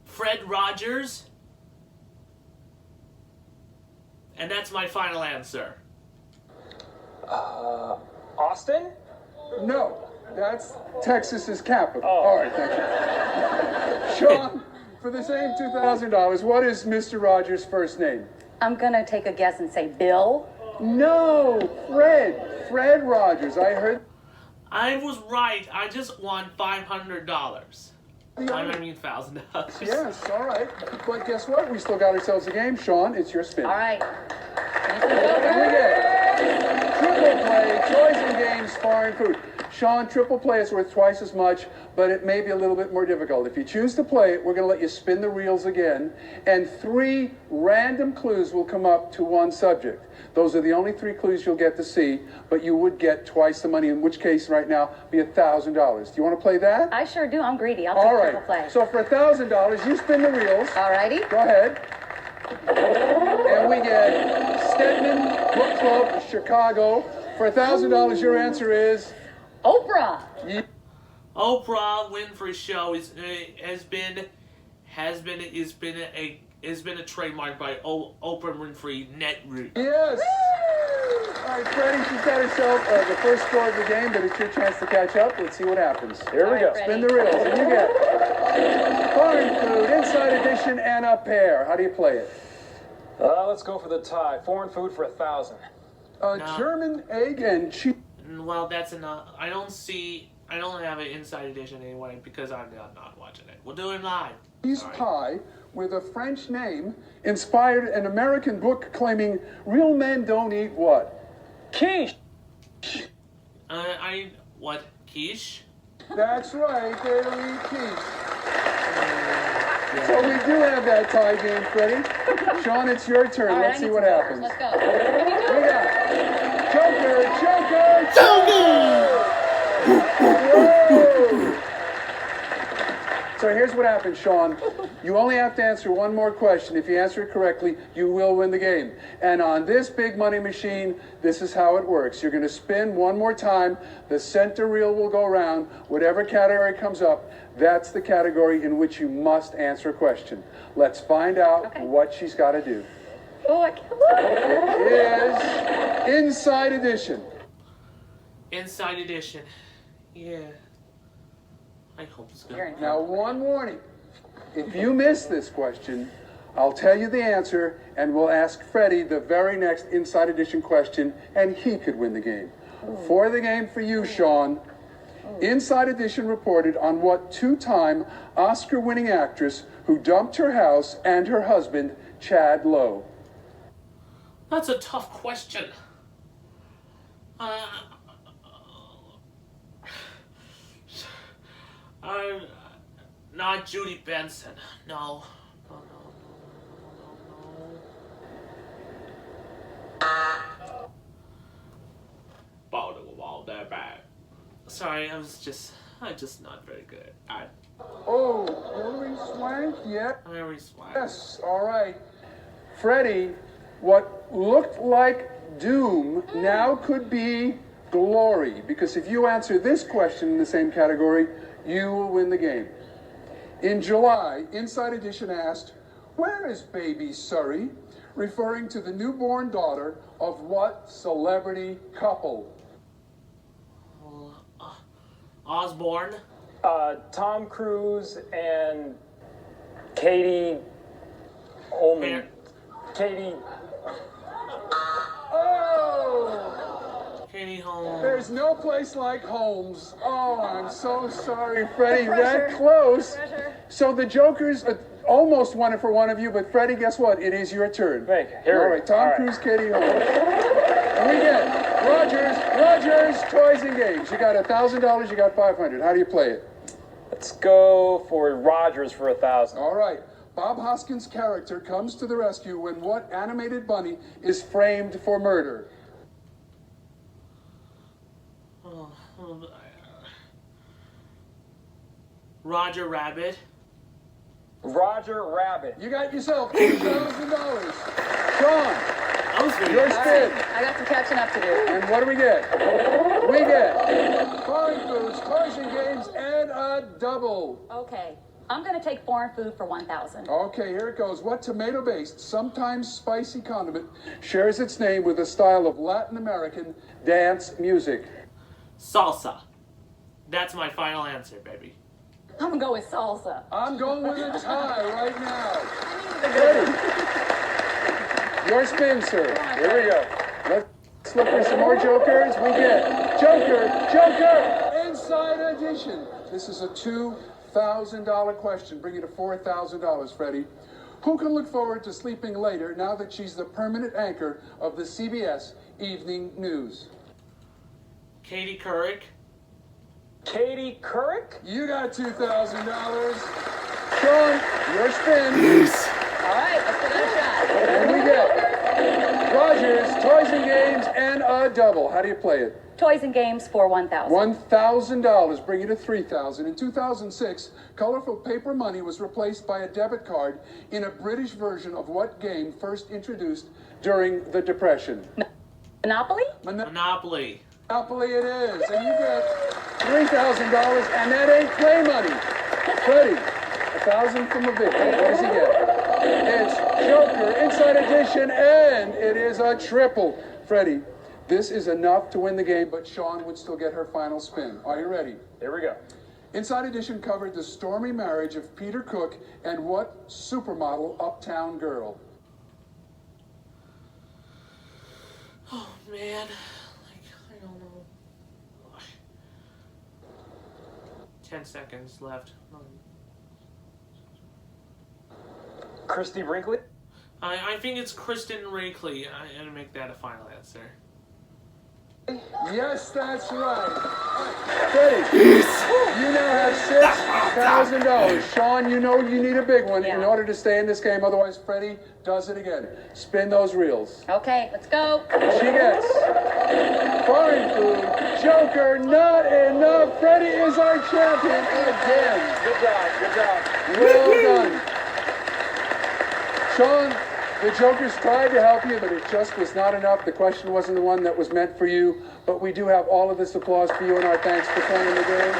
Fred Rogers. And that's my final answer. Austin? No, that's Texas's capital. All right, thank you. Sean, for the same $2,000, what is Mr. Rogers' first name? I'm gonna take a guess and say Bill. No, Fred Rogers. I heard. I was right. I just won $500. I mean $1,000. Yes, all right. But guess what? We still got ourselves a game. Sean, it's your spin. All right. And we get Triple Play, Toys and Games, Foreign Food. Sean, Triple Play is worth twice as much, but it may be a little bit more difficult. If you choose to play it, we're going to let you spin the reels again, and 3 random clues will come up to one subject. Those are the only 3 clues you'll get to see, but you would get twice the money, in which case right now be $1,000. Do you want to play that? I sure do. I'm greedy. I'll All take right. Triple Play. So for $1,000, you spin the reels. All righty. Go ahead. And we get Stedman Book Club, Chicago. For $1,000, your answer is Oprah. Oprah Winfrey Show has been a trademark by Oprah Winfrey Network. Yes. All right, Freddie, she's got herself the first score of the game, but it's your chance to catch up. Let's see what happens. Here we go. Freddie. Spin the reels, and you get Foreign Food, Inside Edition, and a pair. How do you play it? Let's go for the tie. Foreign Food for 1,000. No. German egg and cheese. Well, that's enough. I don't have an Inside Edition anyway because I'm not watching it. We'll do it live. Cheese All right. pie with a French name inspired an American book claiming real men don't eat what? Quiche. What? Quiche? That's right, they don't eat quiche. So we do have that tie game, Freddie. Sean, it's your turn. All right, Let's I see need what some happens. Let's go. We got Joker. Whoa. So here's what happened, Sean. You only have to answer one more question. If you answer it correctly, you will win the game. And on this big money machine, this is how it works. You're going to spin one more time. The center reel will go around. Whatever category comes up, that's the category in which you must answer a question. Let's find out what she's got to do. Oh, I can't look. It is Inside Edition. Inside Edition. Yeah. I hope it's good. Now, one warning. If you miss this question, I'll tell you the answer, and we'll ask Freddie the very next Inside Edition question, and he could win the game. For the game for you, Sean, Inside Edition reported on what two-time Oscar-winning actress who dumped her house and her husband, Chad Lowe. That's a tough question. Not Judy Benson. No. Sorry, I'm just not very good at. Oh, Hilary Swank? Yeah. Hilary Swank. Yes, all right. Freddie, what looked like doom now could be glory, because if you answer this question in the same category, you will win the game. In July, Inside Edition asked, "Where is baby Surrey?" referring to the newborn daughter of what celebrity couple? Osborne. Tom Cruise and Katie Ullman. Katie. Oh! Katie Holmes. There's no place like Holmes. Oh, I'm so sorry, Freddie. That close. So the Jokers almost won it for one of you, but Freddie, guess what? It is your turn. Thank you. All right, Tom Cruise, Katie Holmes. And we get Rogers, Toys and Games. You got $1,000, you got $500. How do you play it? Let's go for Rogers for 1,000. All right. Bob Hoskins' character comes to the rescue when what animated bunny is framed for murder? Roger Rabbit. Roger Rabbit. You got yourself $2,000. Sean, That was very your good. spin. I got some catching up to do. And what do we get? We get foreign foods, toys and games, and a double. Okay. I'm going to take foreign food for 1,000. Okay, here it goes. What tomato-based, sometimes spicy condiment shares its name with a style of Latin American dance music? Salsa. That's my final answer, baby. I'm going to go with salsa. I'm going with a tie right now. Ready? Your spin, sir. Here we go. Let's look for some more jokers. We get Joker, Inside Edition. This is a $2,000 question. Bring you to $4,000, Freddie. Who can look forward to sleeping later now that she's the permanent anchor of the CBS Evening News? Katie Couric. Katie Couric? You got $2,000. Sean, your spin. All right, let's give it a shot. And we get Rogers, Toys and Games, and a double. How do you play it? Toys and games for 1,000. $1,000, bring you to $3,000. In 2006, colorful paper money was replaced by a debit card in a British version of what game first introduced during the Depression? Monopoly? Monopoly. Monopoly it is. And you get $3,000, and that ain't play money. Freddie, 1,000 from a victim. What does he get? It's Joker, Inside Edition, and it is a triple. Freddie, this is enough to win the game, but Sean would still get her final spin. Are you ready? Here we go. Inside Edition covered the stormy marriage of Peter Cook and what supermodel Uptown Girl? Oh, man. I don't know. 10 seconds left. Christy Brinkley? I think it's Kristen Wrigley. I'm going to make that a final answer. Yes, that's right. Freddie, you now have $6,000. Sean, you know you need a big one in order to stay in this game. Otherwise, Freddie does it again. Spin those reels. Okay, let's go. She gets foreign food. Joker, not enough. Freddie is our champion again. Good job, good job. Well done. Sean, the Jokers tried to help you, but it just was not enough. The question wasn't the one that was meant for you, but we do have all of this applause for you and our thanks for playing the game.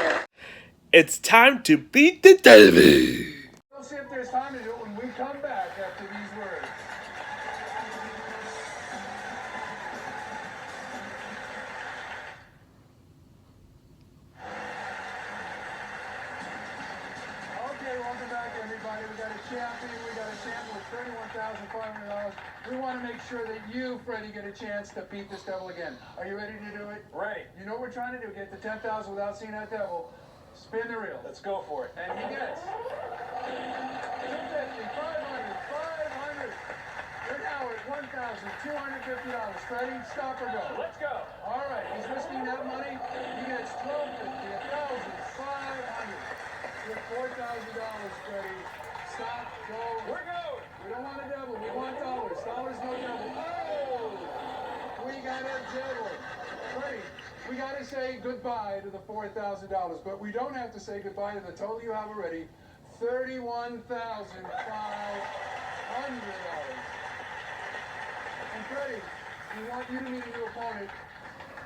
It's time to beat the devil. We'll see if there's time to do it when we come back after these words. Okay, welcome back, everybody. We got a champion. We got a champion with $31,500. We want to make sure that you, Freddie, get a chance to beat this devil again. Are you ready to do it? Right. You know what we're trying to do? Get the 10,000 without seeing that devil. Spin the reel. Let's go for it. And he gets 250, 500, 500. We're now at $1,250. Freddie, stop or go? Let's go. All right, he's risking that money. He gets $1,250, 1,500. With $4,000, Freddie. Stop, go. We're going. We don't want a devil. We want dollars. Dollars, no devil. Oh! We got a devil. Freddie, we got to say goodbye to the $4,000, but we don't have to say goodbye to the total you have already, $31,500. And Freddie, we want you to meet a new opponent.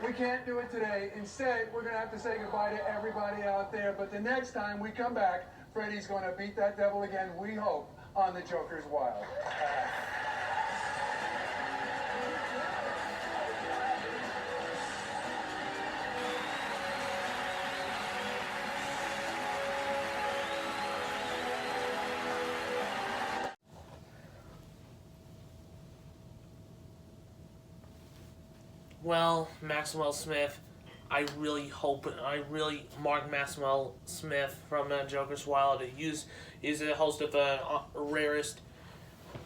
We can't do it today. Instead, we're going to have to say goodbye to everybody out there, but the next time we come back, Freddie's going to beat that devil again, we hope, on the Joker's Wild. Well, Maxwell Smith, I really Mark Maxwell Smith from Joker's Wild. He's the host of the rarest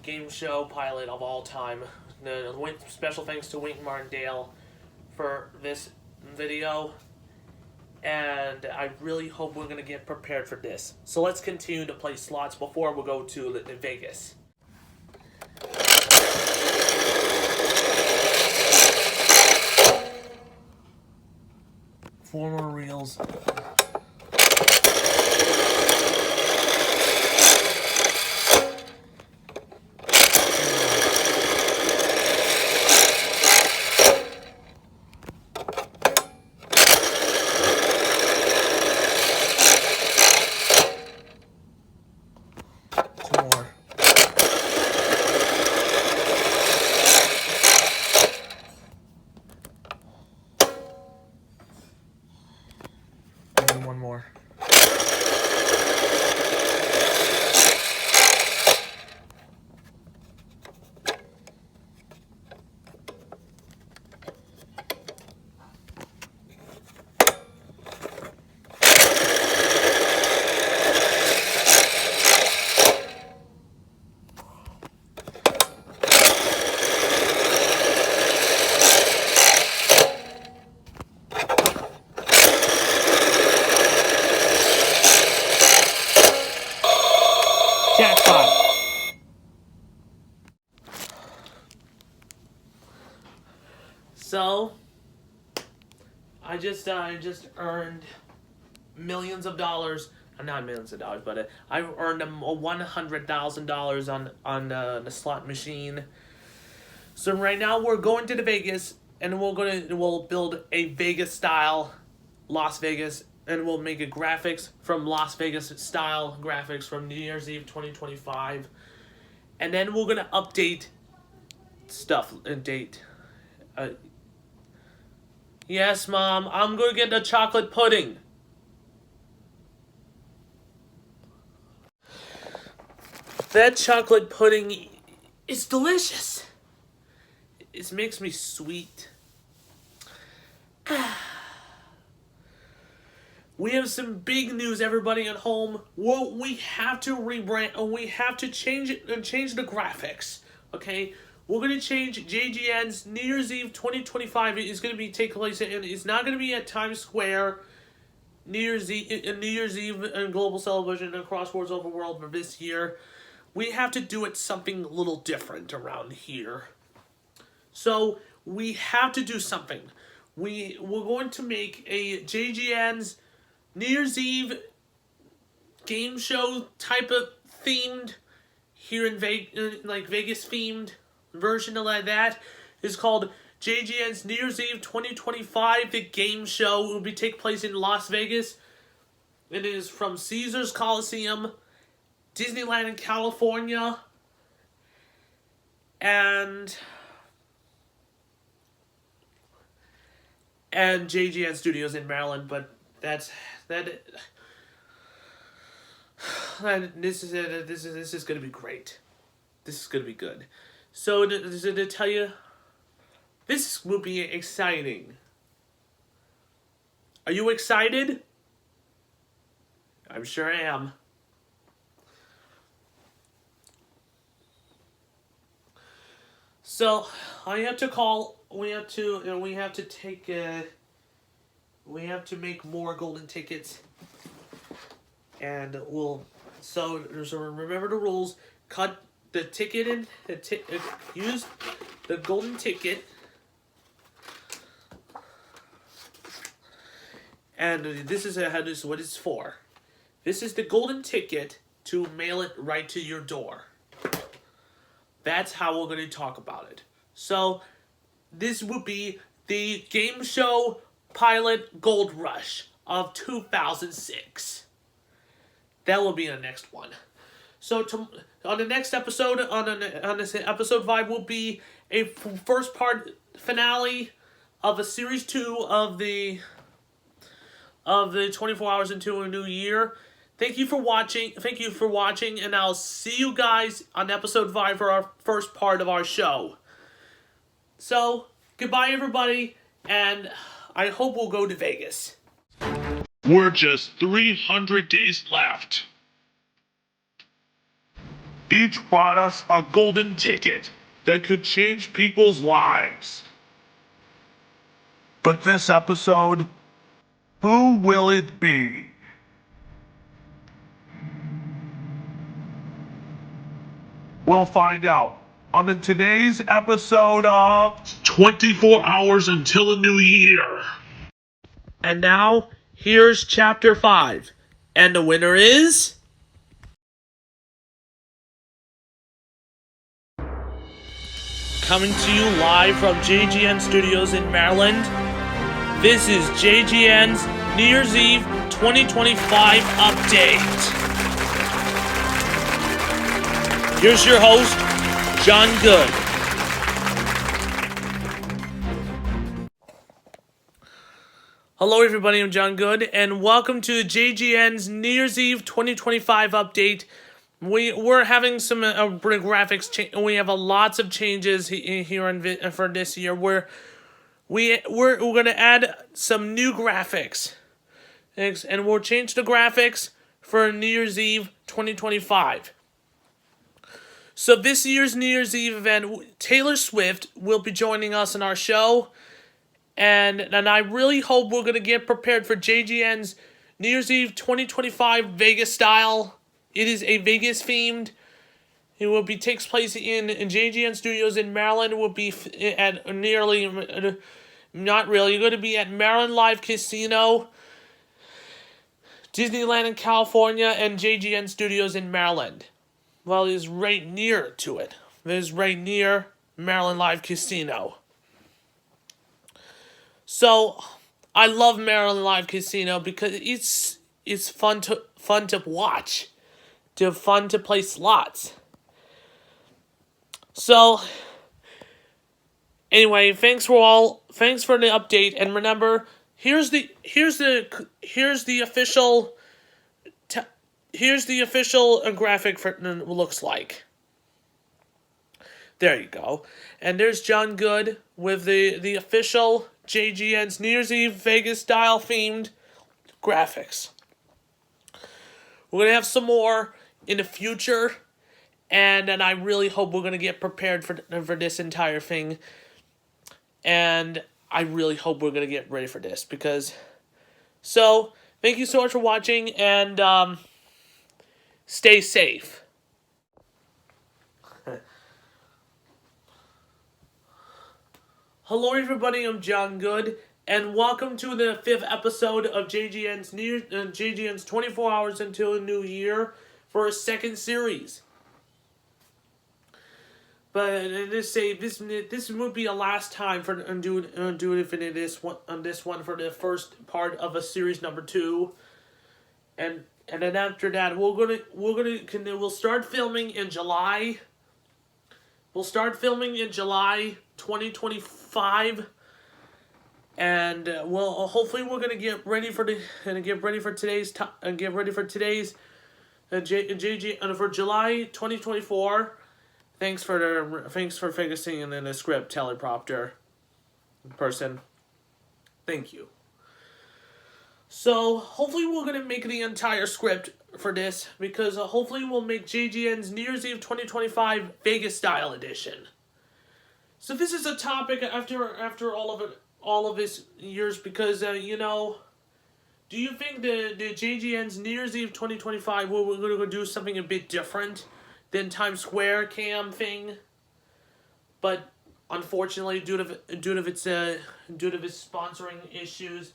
game show pilot of all time. Special thanks to Wink Martindale for this video. And I really hope we're going to get prepared for this. So let's continue to play slots before we go to Vegas. 4 more reels. One more. Jackpot. So, I just earned millions of dollars. Not millions of dollars, but I earned $100,000 on the slot machine. So right now we're going to the Vegas, and we'll build a Vegas style Las Vegas. And we'll make a graphics from Las Vegas style graphics from New Year's Eve 2025. And then we're going to update stuff and date. Yes, Mom, I'm going to get the chocolate pudding. That chocolate pudding is delicious. It makes me sweet. We have some big news, everybody at home. Well, we have to rebrand, and we have to change it and change the graphics. Okay, we're gonna change JGN's New Year's Eve 2025. It is gonna be take place, and it's not gonna be at Times Square. New Year's Eve and global celebration across Wars Over World for this year. We have to do it something a little different around here. So we have to do something. We're going to make a JGN's New Year's Eve game show type of themed here in Vegas themed version of like that is called JGN's New Year's Eve 2025. The game show will take place in Las Vegas. It is from Caesars Coliseum, Disneyland in California, and JGN Studios in Maryland. But this is gonna be great. This is gonna be good. So to tell you, this will be exciting. Are you excited? I'm sure I am. So we have to make more golden tickets, and so remember the rules. Cut the ticket in. Use the golden ticket, and this is what it's for. This is the golden ticket to mail it right to your door. That's how we're going to talk about it. So, this will be the game show pilot Gold Rush of 2006. That will be the next one. So, on the next episode, on this episode 5, will be a first part finale of a series 2 of the 24 Hours into a New Year. Thank you for watching, and I'll see you guys on episode 5 for our first part of our show. So, goodbye everybody, and I hope we'll go to Vegas. We're just 300 days left. Each brought us a golden ticket that could change people's lives. But this episode, who will it be? We'll find out on today's episode of 24 Hours Until a New Year. And now, here's Chapter 5. And the winner is... Coming to you live from JGN Studios in Maryland, this is JGN's New Year's Eve 2025 update. Here's your host, John Good. Hello everybody, I'm John Good, and welcome to JGN's New Year's Eve 2025 update. We're having some graphics. We have lots of changes here for this year. We're going to add some new graphics, and we'll change the graphics for New Year's Eve 2025. So this year's New Year's Eve event, Taylor Swift will be joining us in our show, and I really hope we're going to get prepared for JGN's New Year's Eve 2025 Vegas style. It is a Vegas themed. It takes place in JGN Studios in Maryland. It will be at not really. You're going to be at Maryland Live Casino, Disneyland in California, and JGN Studios in Maryland. Well, it is right near to it. It is right near Maryland Live Casino. So, I love Maryland Live Casino because it's fun to watch. Fun to play slots. So, anyway, thanks for the update, and remember, here's the official graphic for it looks like. There you go. And there's John Good with the official JGN's New Year's Eve Vegas style themed graphics. We're going to have some more in the future, and I really hope we're going to get prepared for this entire thing, and I really hope we're going to get ready for this, so thank you so much for watching, and stay safe. Hello everybody, I'm John Good, and welcome to the 5th episode of JGN's 24 Hours Until a New Year for a second series. But this would be a last time for doing this one for the first part of a series number 2, and then after that we'll start filming in July. We'll start filming in July 2025, and hopefully we're gonna get ready for today's JG for July 2024. Thanks for focusing in the script, teleprompter person. Thank you. So hopefully we're gonna make the entire script for this, because hopefully we'll make JGN's New Year's Eve 2025 Vegas style edition. So this is a topic after all of this years, because do you think the JGN's New Year's Eve 2025 we're gonna do something a bit different than Times Square cam thing? But unfortunately, due to its sponsoring issues,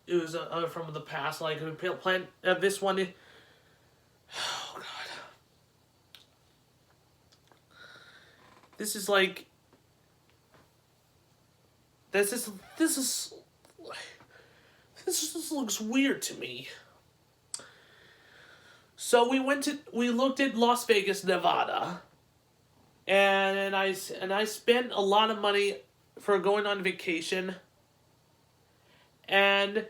it was from the past. Like plan this one. Oh God, this is like this looks weird to me. So we looked at Las Vegas, Nevada, and I spent a lot of money for going on vacation, and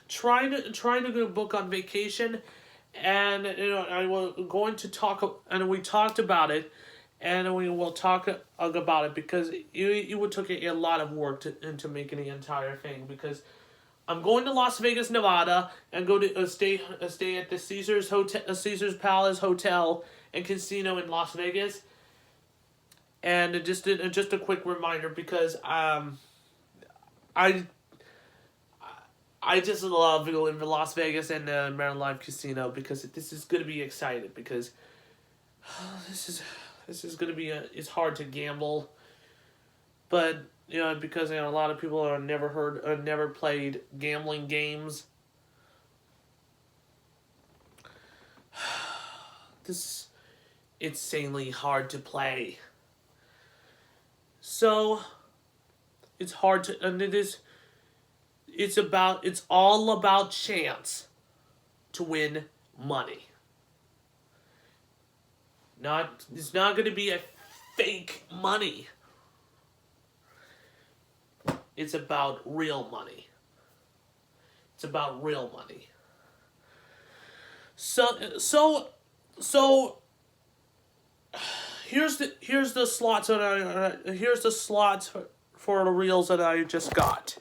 trying to go book on vacation, and I was going to talk, and we talked about it, and we will talk about it, because it would take a lot of work into making the entire thing, because I'm going to Las Vegas, Nevada, and go to stay at the Caesar's Palace Hotel and Casino in Las Vegas. And just a quick reminder, because I just love going to Las Vegas and Maryland Live Casino, because this is going to be exciting, because this is going to be it's hard to gamble, but because a lot of people are never played gambling games. This is insanely hard to play. So it's hard to, and it's all about chance to win money. It's not going to be a fake money. It's about real money. It's about real money. So here's the slots for the reels that I just got.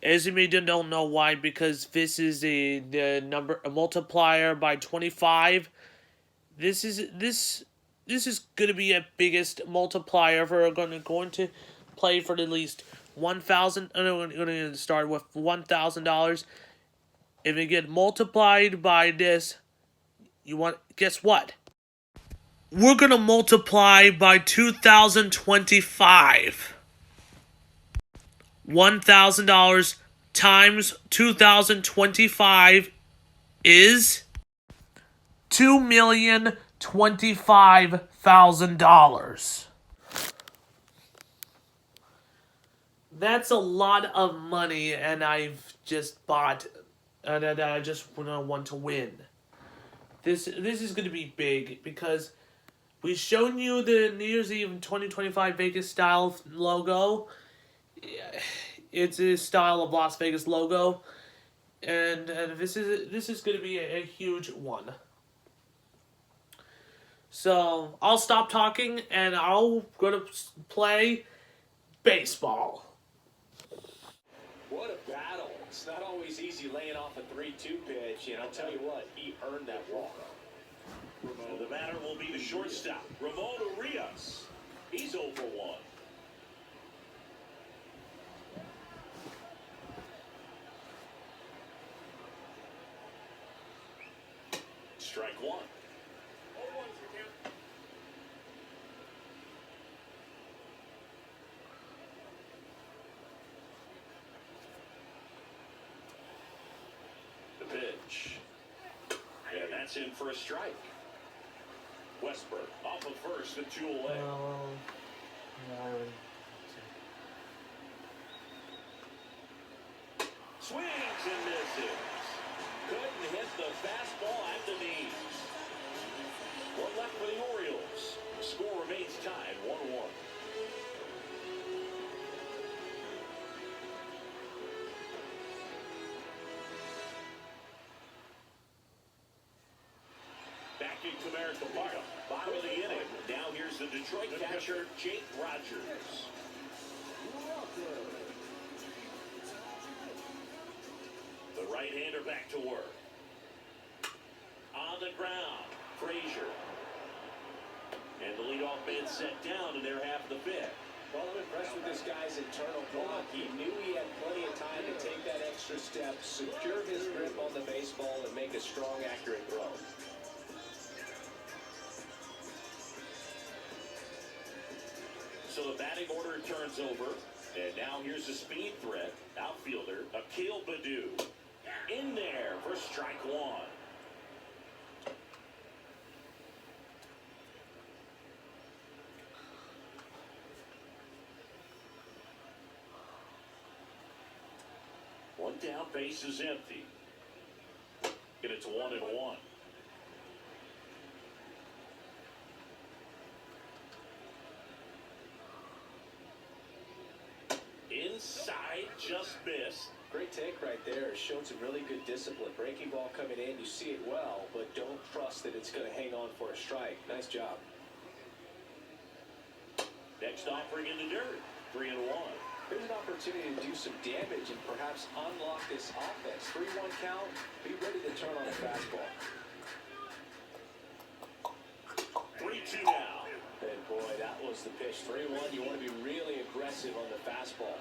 As you may don't know why, because this is a multiplier by 25. This is going to be a biggest multiplier for going to play for at least $1,000. I'm going to start with $1,000. If it get multiplied by this, guess what? We're going to multiply by 2025. $1,000 times 2025 is $2,025,000. That's a lot of money, and I've just bought, and I just want to win. This is going to be big, because we've shown you the New Year's Eve 2025 Vegas style logo. It's a style of Las Vegas logo, and this is going to be a huge one. So I'll stop talking, and I'll go to play baseball. What a battle. It's not always easy laying off a 3-2 pitch, and I'll tell you what, he earned that walk. So the batter will be the shortstop, Ramon Urias. He's 0 for 1. Strike one. The pitch. And that's that's in for a strike. Westbrook off of first, the 2 away. Swings and misses. Couldn't hit the fastball at the knees. One left for the Orioles. Score remains tied 1-1. Back into America Park. Bottom of the inning. Now here's the Detroit catcher, Jake Rogers. The right-hander back to work. On the ground, Frazier. And the leadoff man set down in their half of the fifth. Well, I'm impressed with this guy's internal block. He knew he had plenty of time to take that extra step, secure his grip on the baseball, and make a strong, accurate throw. So the batting order turns over. And now here's the speed threat. Outfielder, Akil Baddoo. In there for strike one. One down, base is empty. And it's 1-1. Inside, just missed. Great take right there. Showed some really good discipline. Breaking ball coming in, you see it well, but don't trust that it's going to hang on for a strike. Nice job. Next offering in the dirt. 3-1. Here's an opportunity to do some damage and perhaps unlock this offense. 3-1 count. Be ready to turn on the fastball. 3-2 now. And boy, that was the pitch. 3-1. You want to be really aggressive on the fastball.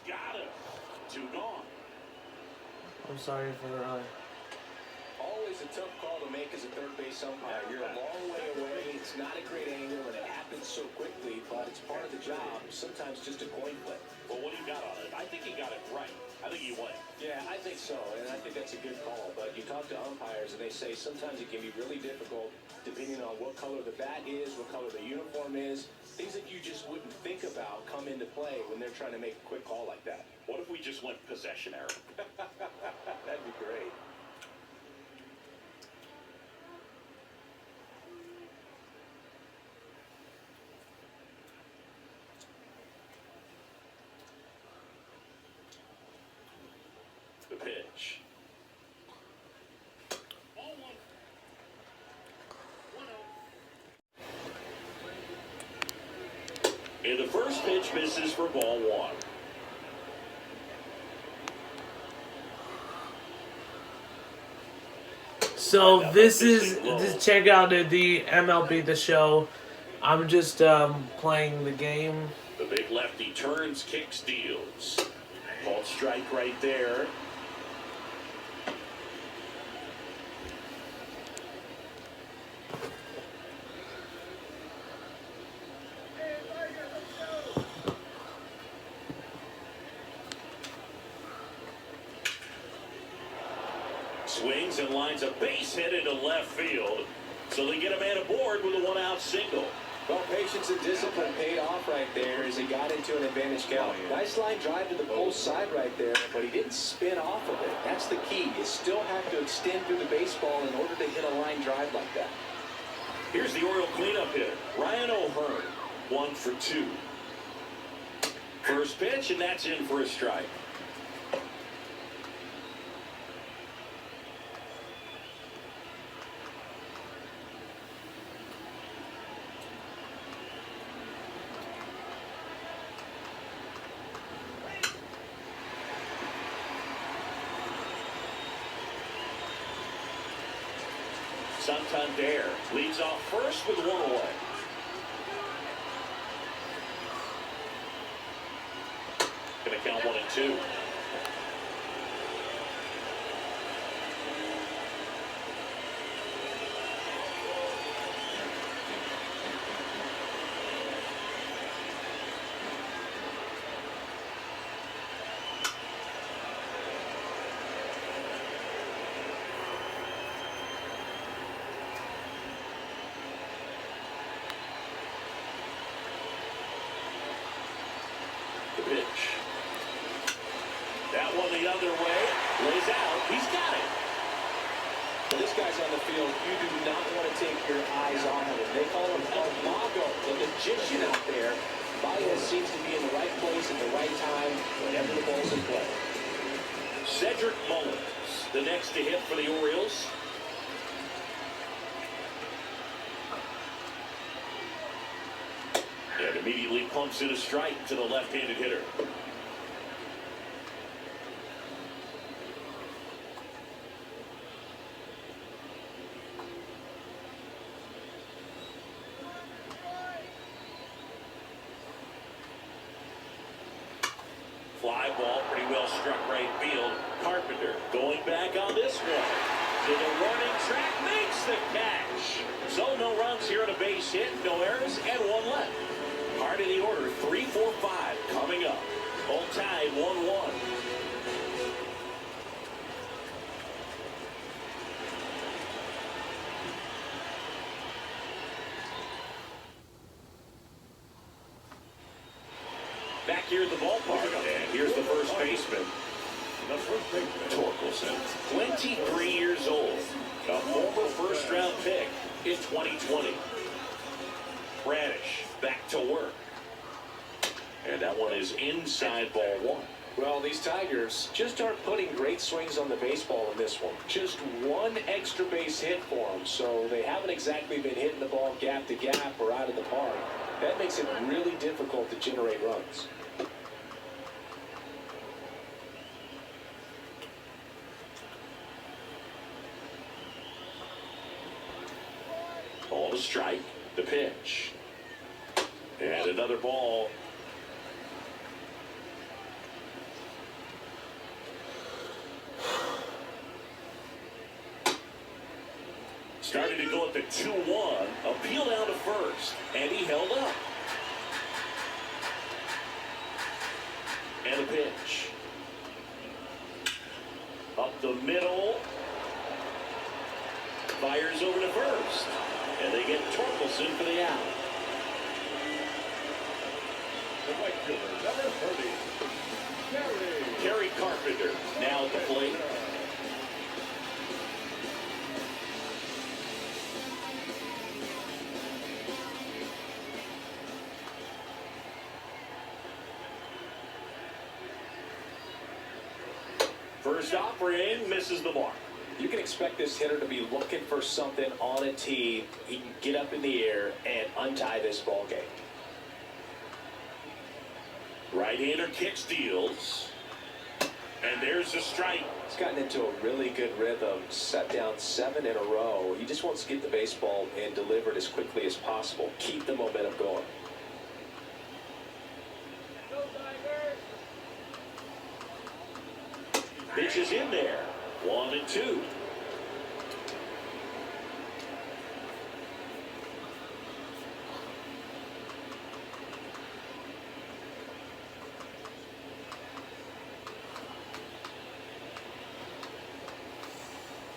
Got him. 2 gone. I'm sorry for Always a tough call to make as a third base umpire. You're a long way away. It's not a great angle, and it happens so quickly, but it's part of the job. Sometimes just a coin flip. But what he got on it, I think he got it right. I think he won. Yeah, I think so, and I think that's a good call. But you talk to umpires, and they say sometimes it can be really difficult depending on what color the bat is, what color the uniform is. Things that you just wouldn't think about come into play when they're trying to make a quick call like that. What if we just went possession error? That'd be great. The pitch. And the first pitch misses for ball 1. So this check out the MLB The Show. I'm just playing the game. The big lefty turns, kicks, deals. Called strike right there. Swings and lines a base hit into left field. So they get a man aboard with a 1-out single. Well, patience and discipline paid off right there as he got into an advantage count. Nice line drive to the post side right there, but he didn't spin off of it. That's the key. You still have to extend through the baseball in order to hit a line drive like that. Here's the Oriole cleanup hitter, Ryan O'Hearn, 1 for 2. First pitch, and that's in for a strike. Santander leads off first with 1 away. Gonna count 1 and 2. one the other way. Lays out. He's got it. When this guy's on the field, you do not want to take your eyes off of him. They call him El Mago, the magician out there. Baez seems to be in the right place at the right time whenever the ball's in play. Cedric Mullins, the next to hit for the Orioles. And immediately pumps in a strike to the left-handed hitter. Fly ball, pretty well struck right field. Carpenter going back on this one. To the running track, makes the catch. So no runs here on a base hit, no errors, and one left. Part of the order, 3-4-5 coming up. All tied 1-1. Back here at the ballpark, and here's the first baseman. Torkelson, 23 years old, a former first-round pick in 2020. Radish back to work. And that one is inside ball one. Well, these Tigers just aren't putting great swings on the baseball in this one. Just one extra base hit for them, so they haven't exactly been hitting the ball gap to gap or out of the park. That makes it really difficult to generate runs. Ball to strike, the pitch. And another ball. Started to go at the 2-1. Appeal down to first. And he held up. And a pitch. Up the middle. Fires over to first. And they get Torkelson for the out. The right fielder, number 30, Gary Carpenter now at the plate. First offering misses the mark. You can expect this hitter to be looking for something on a tee. He can get up in the air and untie this ball game. Right-hander kick steals. And there's a strike. He's gotten into a really good rhythm, set down 7 in a row. He just wants to get the baseball and deliver it as quickly as possible. Keep the momentum going. Pitch is in there. 1-2.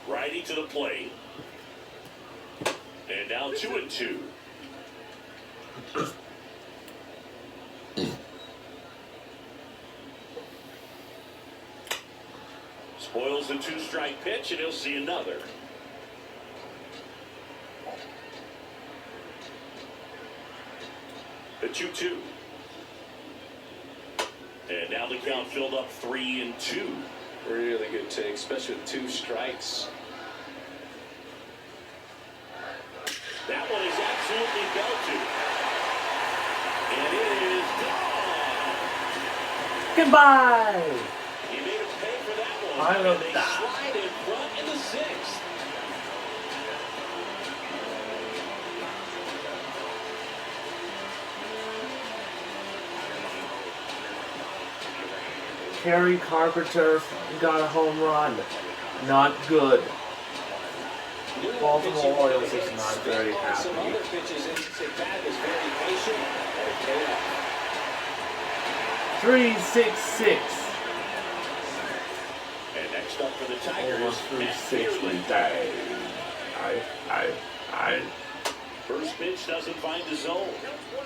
Righty to the plate. And now 2-2. Spoils the 2-strike pitch, and he'll see another. The 2-2. And now the count filled up 3-2. Really good take, especially with 2 strikes. That one is absolutely belted. And it is gone. Goodbye. He made him pay for that one. I love and they that. slide in front in the 6th. Gary Carpenter got a home run. Not good. Baltimore Orioles is not very happy. 3-6-6. And next up for the Tigers, Almost 3-6 day. I. First pitch doesn't find the zone.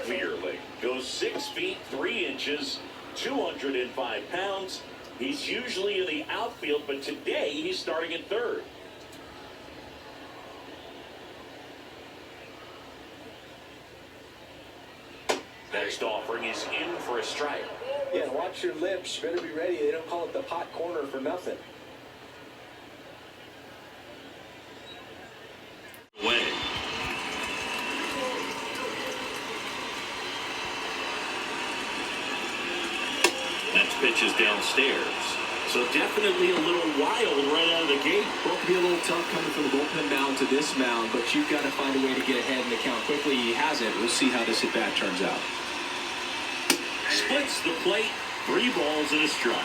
Fearley goes 6 feet 3 inches, 205 pounds. He's usually in the outfield, but today he's starting at third. Next offering is in for a strike. Yeah, and watch your lips. You better be ready. They don't call it the pot corner for nothing. Away. Next pitch is downstairs. So definitely a little wild right out of the gate. Well, it could be a little tough coming from the bullpen mound to this mound, but you've got to find a way to get ahead in the count quickly. He has it. We'll see how this at-bat turns out. Splits the plate. 3 balls and a strike.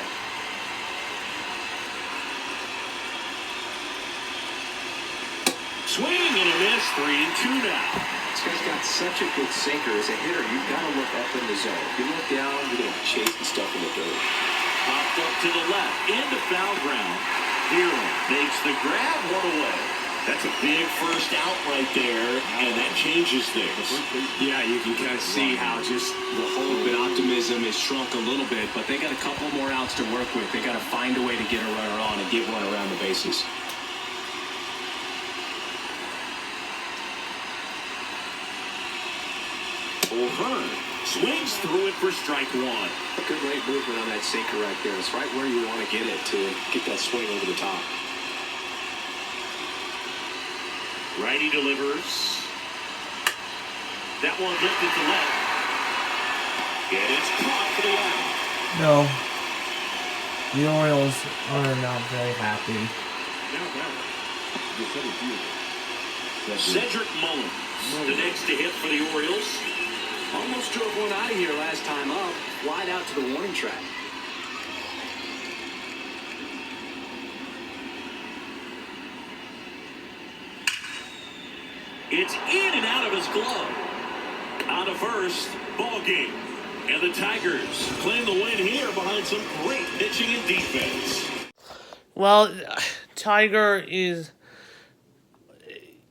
Swing and a miss. 3-2 now. This guy's got such a good sinker. As a hitter, you've got to look up in the zone. If you look down, you're going to chase the stuff in the dirt. Popped up to the left, into foul ground. Hero makes the grab, 1 away. That's a big first out right there, and that changes things. Yeah, you can kind of see how just the hope and optimism is shrunk a little bit, but they got a couple more outs to work with. They got to find a way to get a runner on and get one around the bases. O'Hearn swings through it for strike 1. Good late movement on that sinker right there. It's right where you want to get it to get that swing over the top. Righty delivers. That one lifted to left. And it's caught for the out. No. The Orioles are not very happy. Cedric Mullins, the next to hit for the Orioles. Almost drove one out of here last time up. Wide out to the warning track. It's in and out of his glove. Out of first, ball game. And the Tigers claim the win here behind some great pitching and defense. Well, Tiger is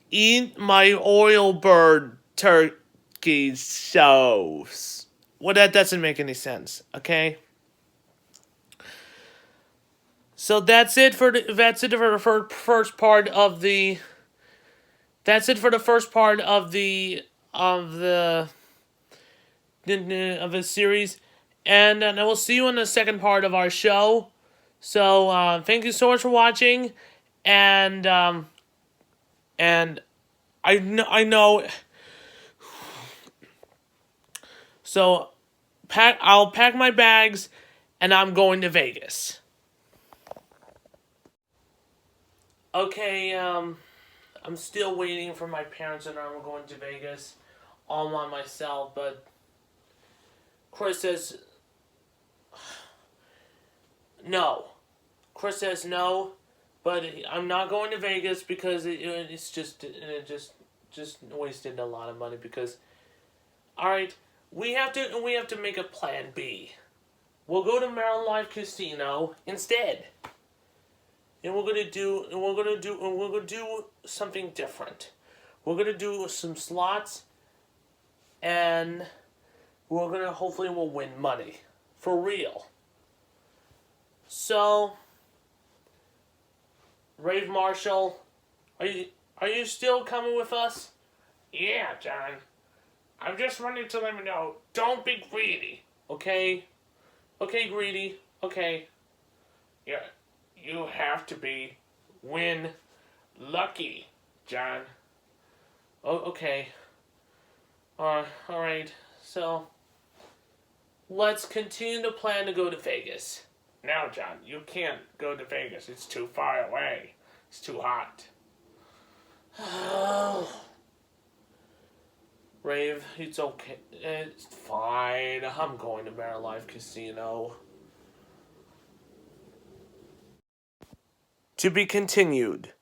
eat my oil bird turkey sauce. Well, that doesn't make any sense, okay? So that's it for the first part of the. That's it for the first part of the series, and I will see you in the second part of our show. So thank you so much for watching, and I know. So I'll pack my bags, and I'm going to Vegas. Okay, I'm still waiting for my parents and I'm going to Vegas all by myself, but Chris says no. Chris says no, but I'm not going to Vegas because it's just wasted a lot of money because all right, we have to make a plan B. We'll go to Maryland Live Casino instead. And we're gonna do something different. We're gonna do some slots, and hopefully we'll win money for real. So, Rave Marshall, are you still coming with us? Yeah, John. I'm just wanting to let me know, don't be greedy. Okay, greedy. Okay. Yeah. You have to be win lucky, John. Oh, okay. All right. So, let's continue to plan to go to Vegas. No, John, you can't go to Vegas. It's too far away. It's too hot. Rave, it's okay. It's fine. I'm going to Maryland Live Casino. To be continued.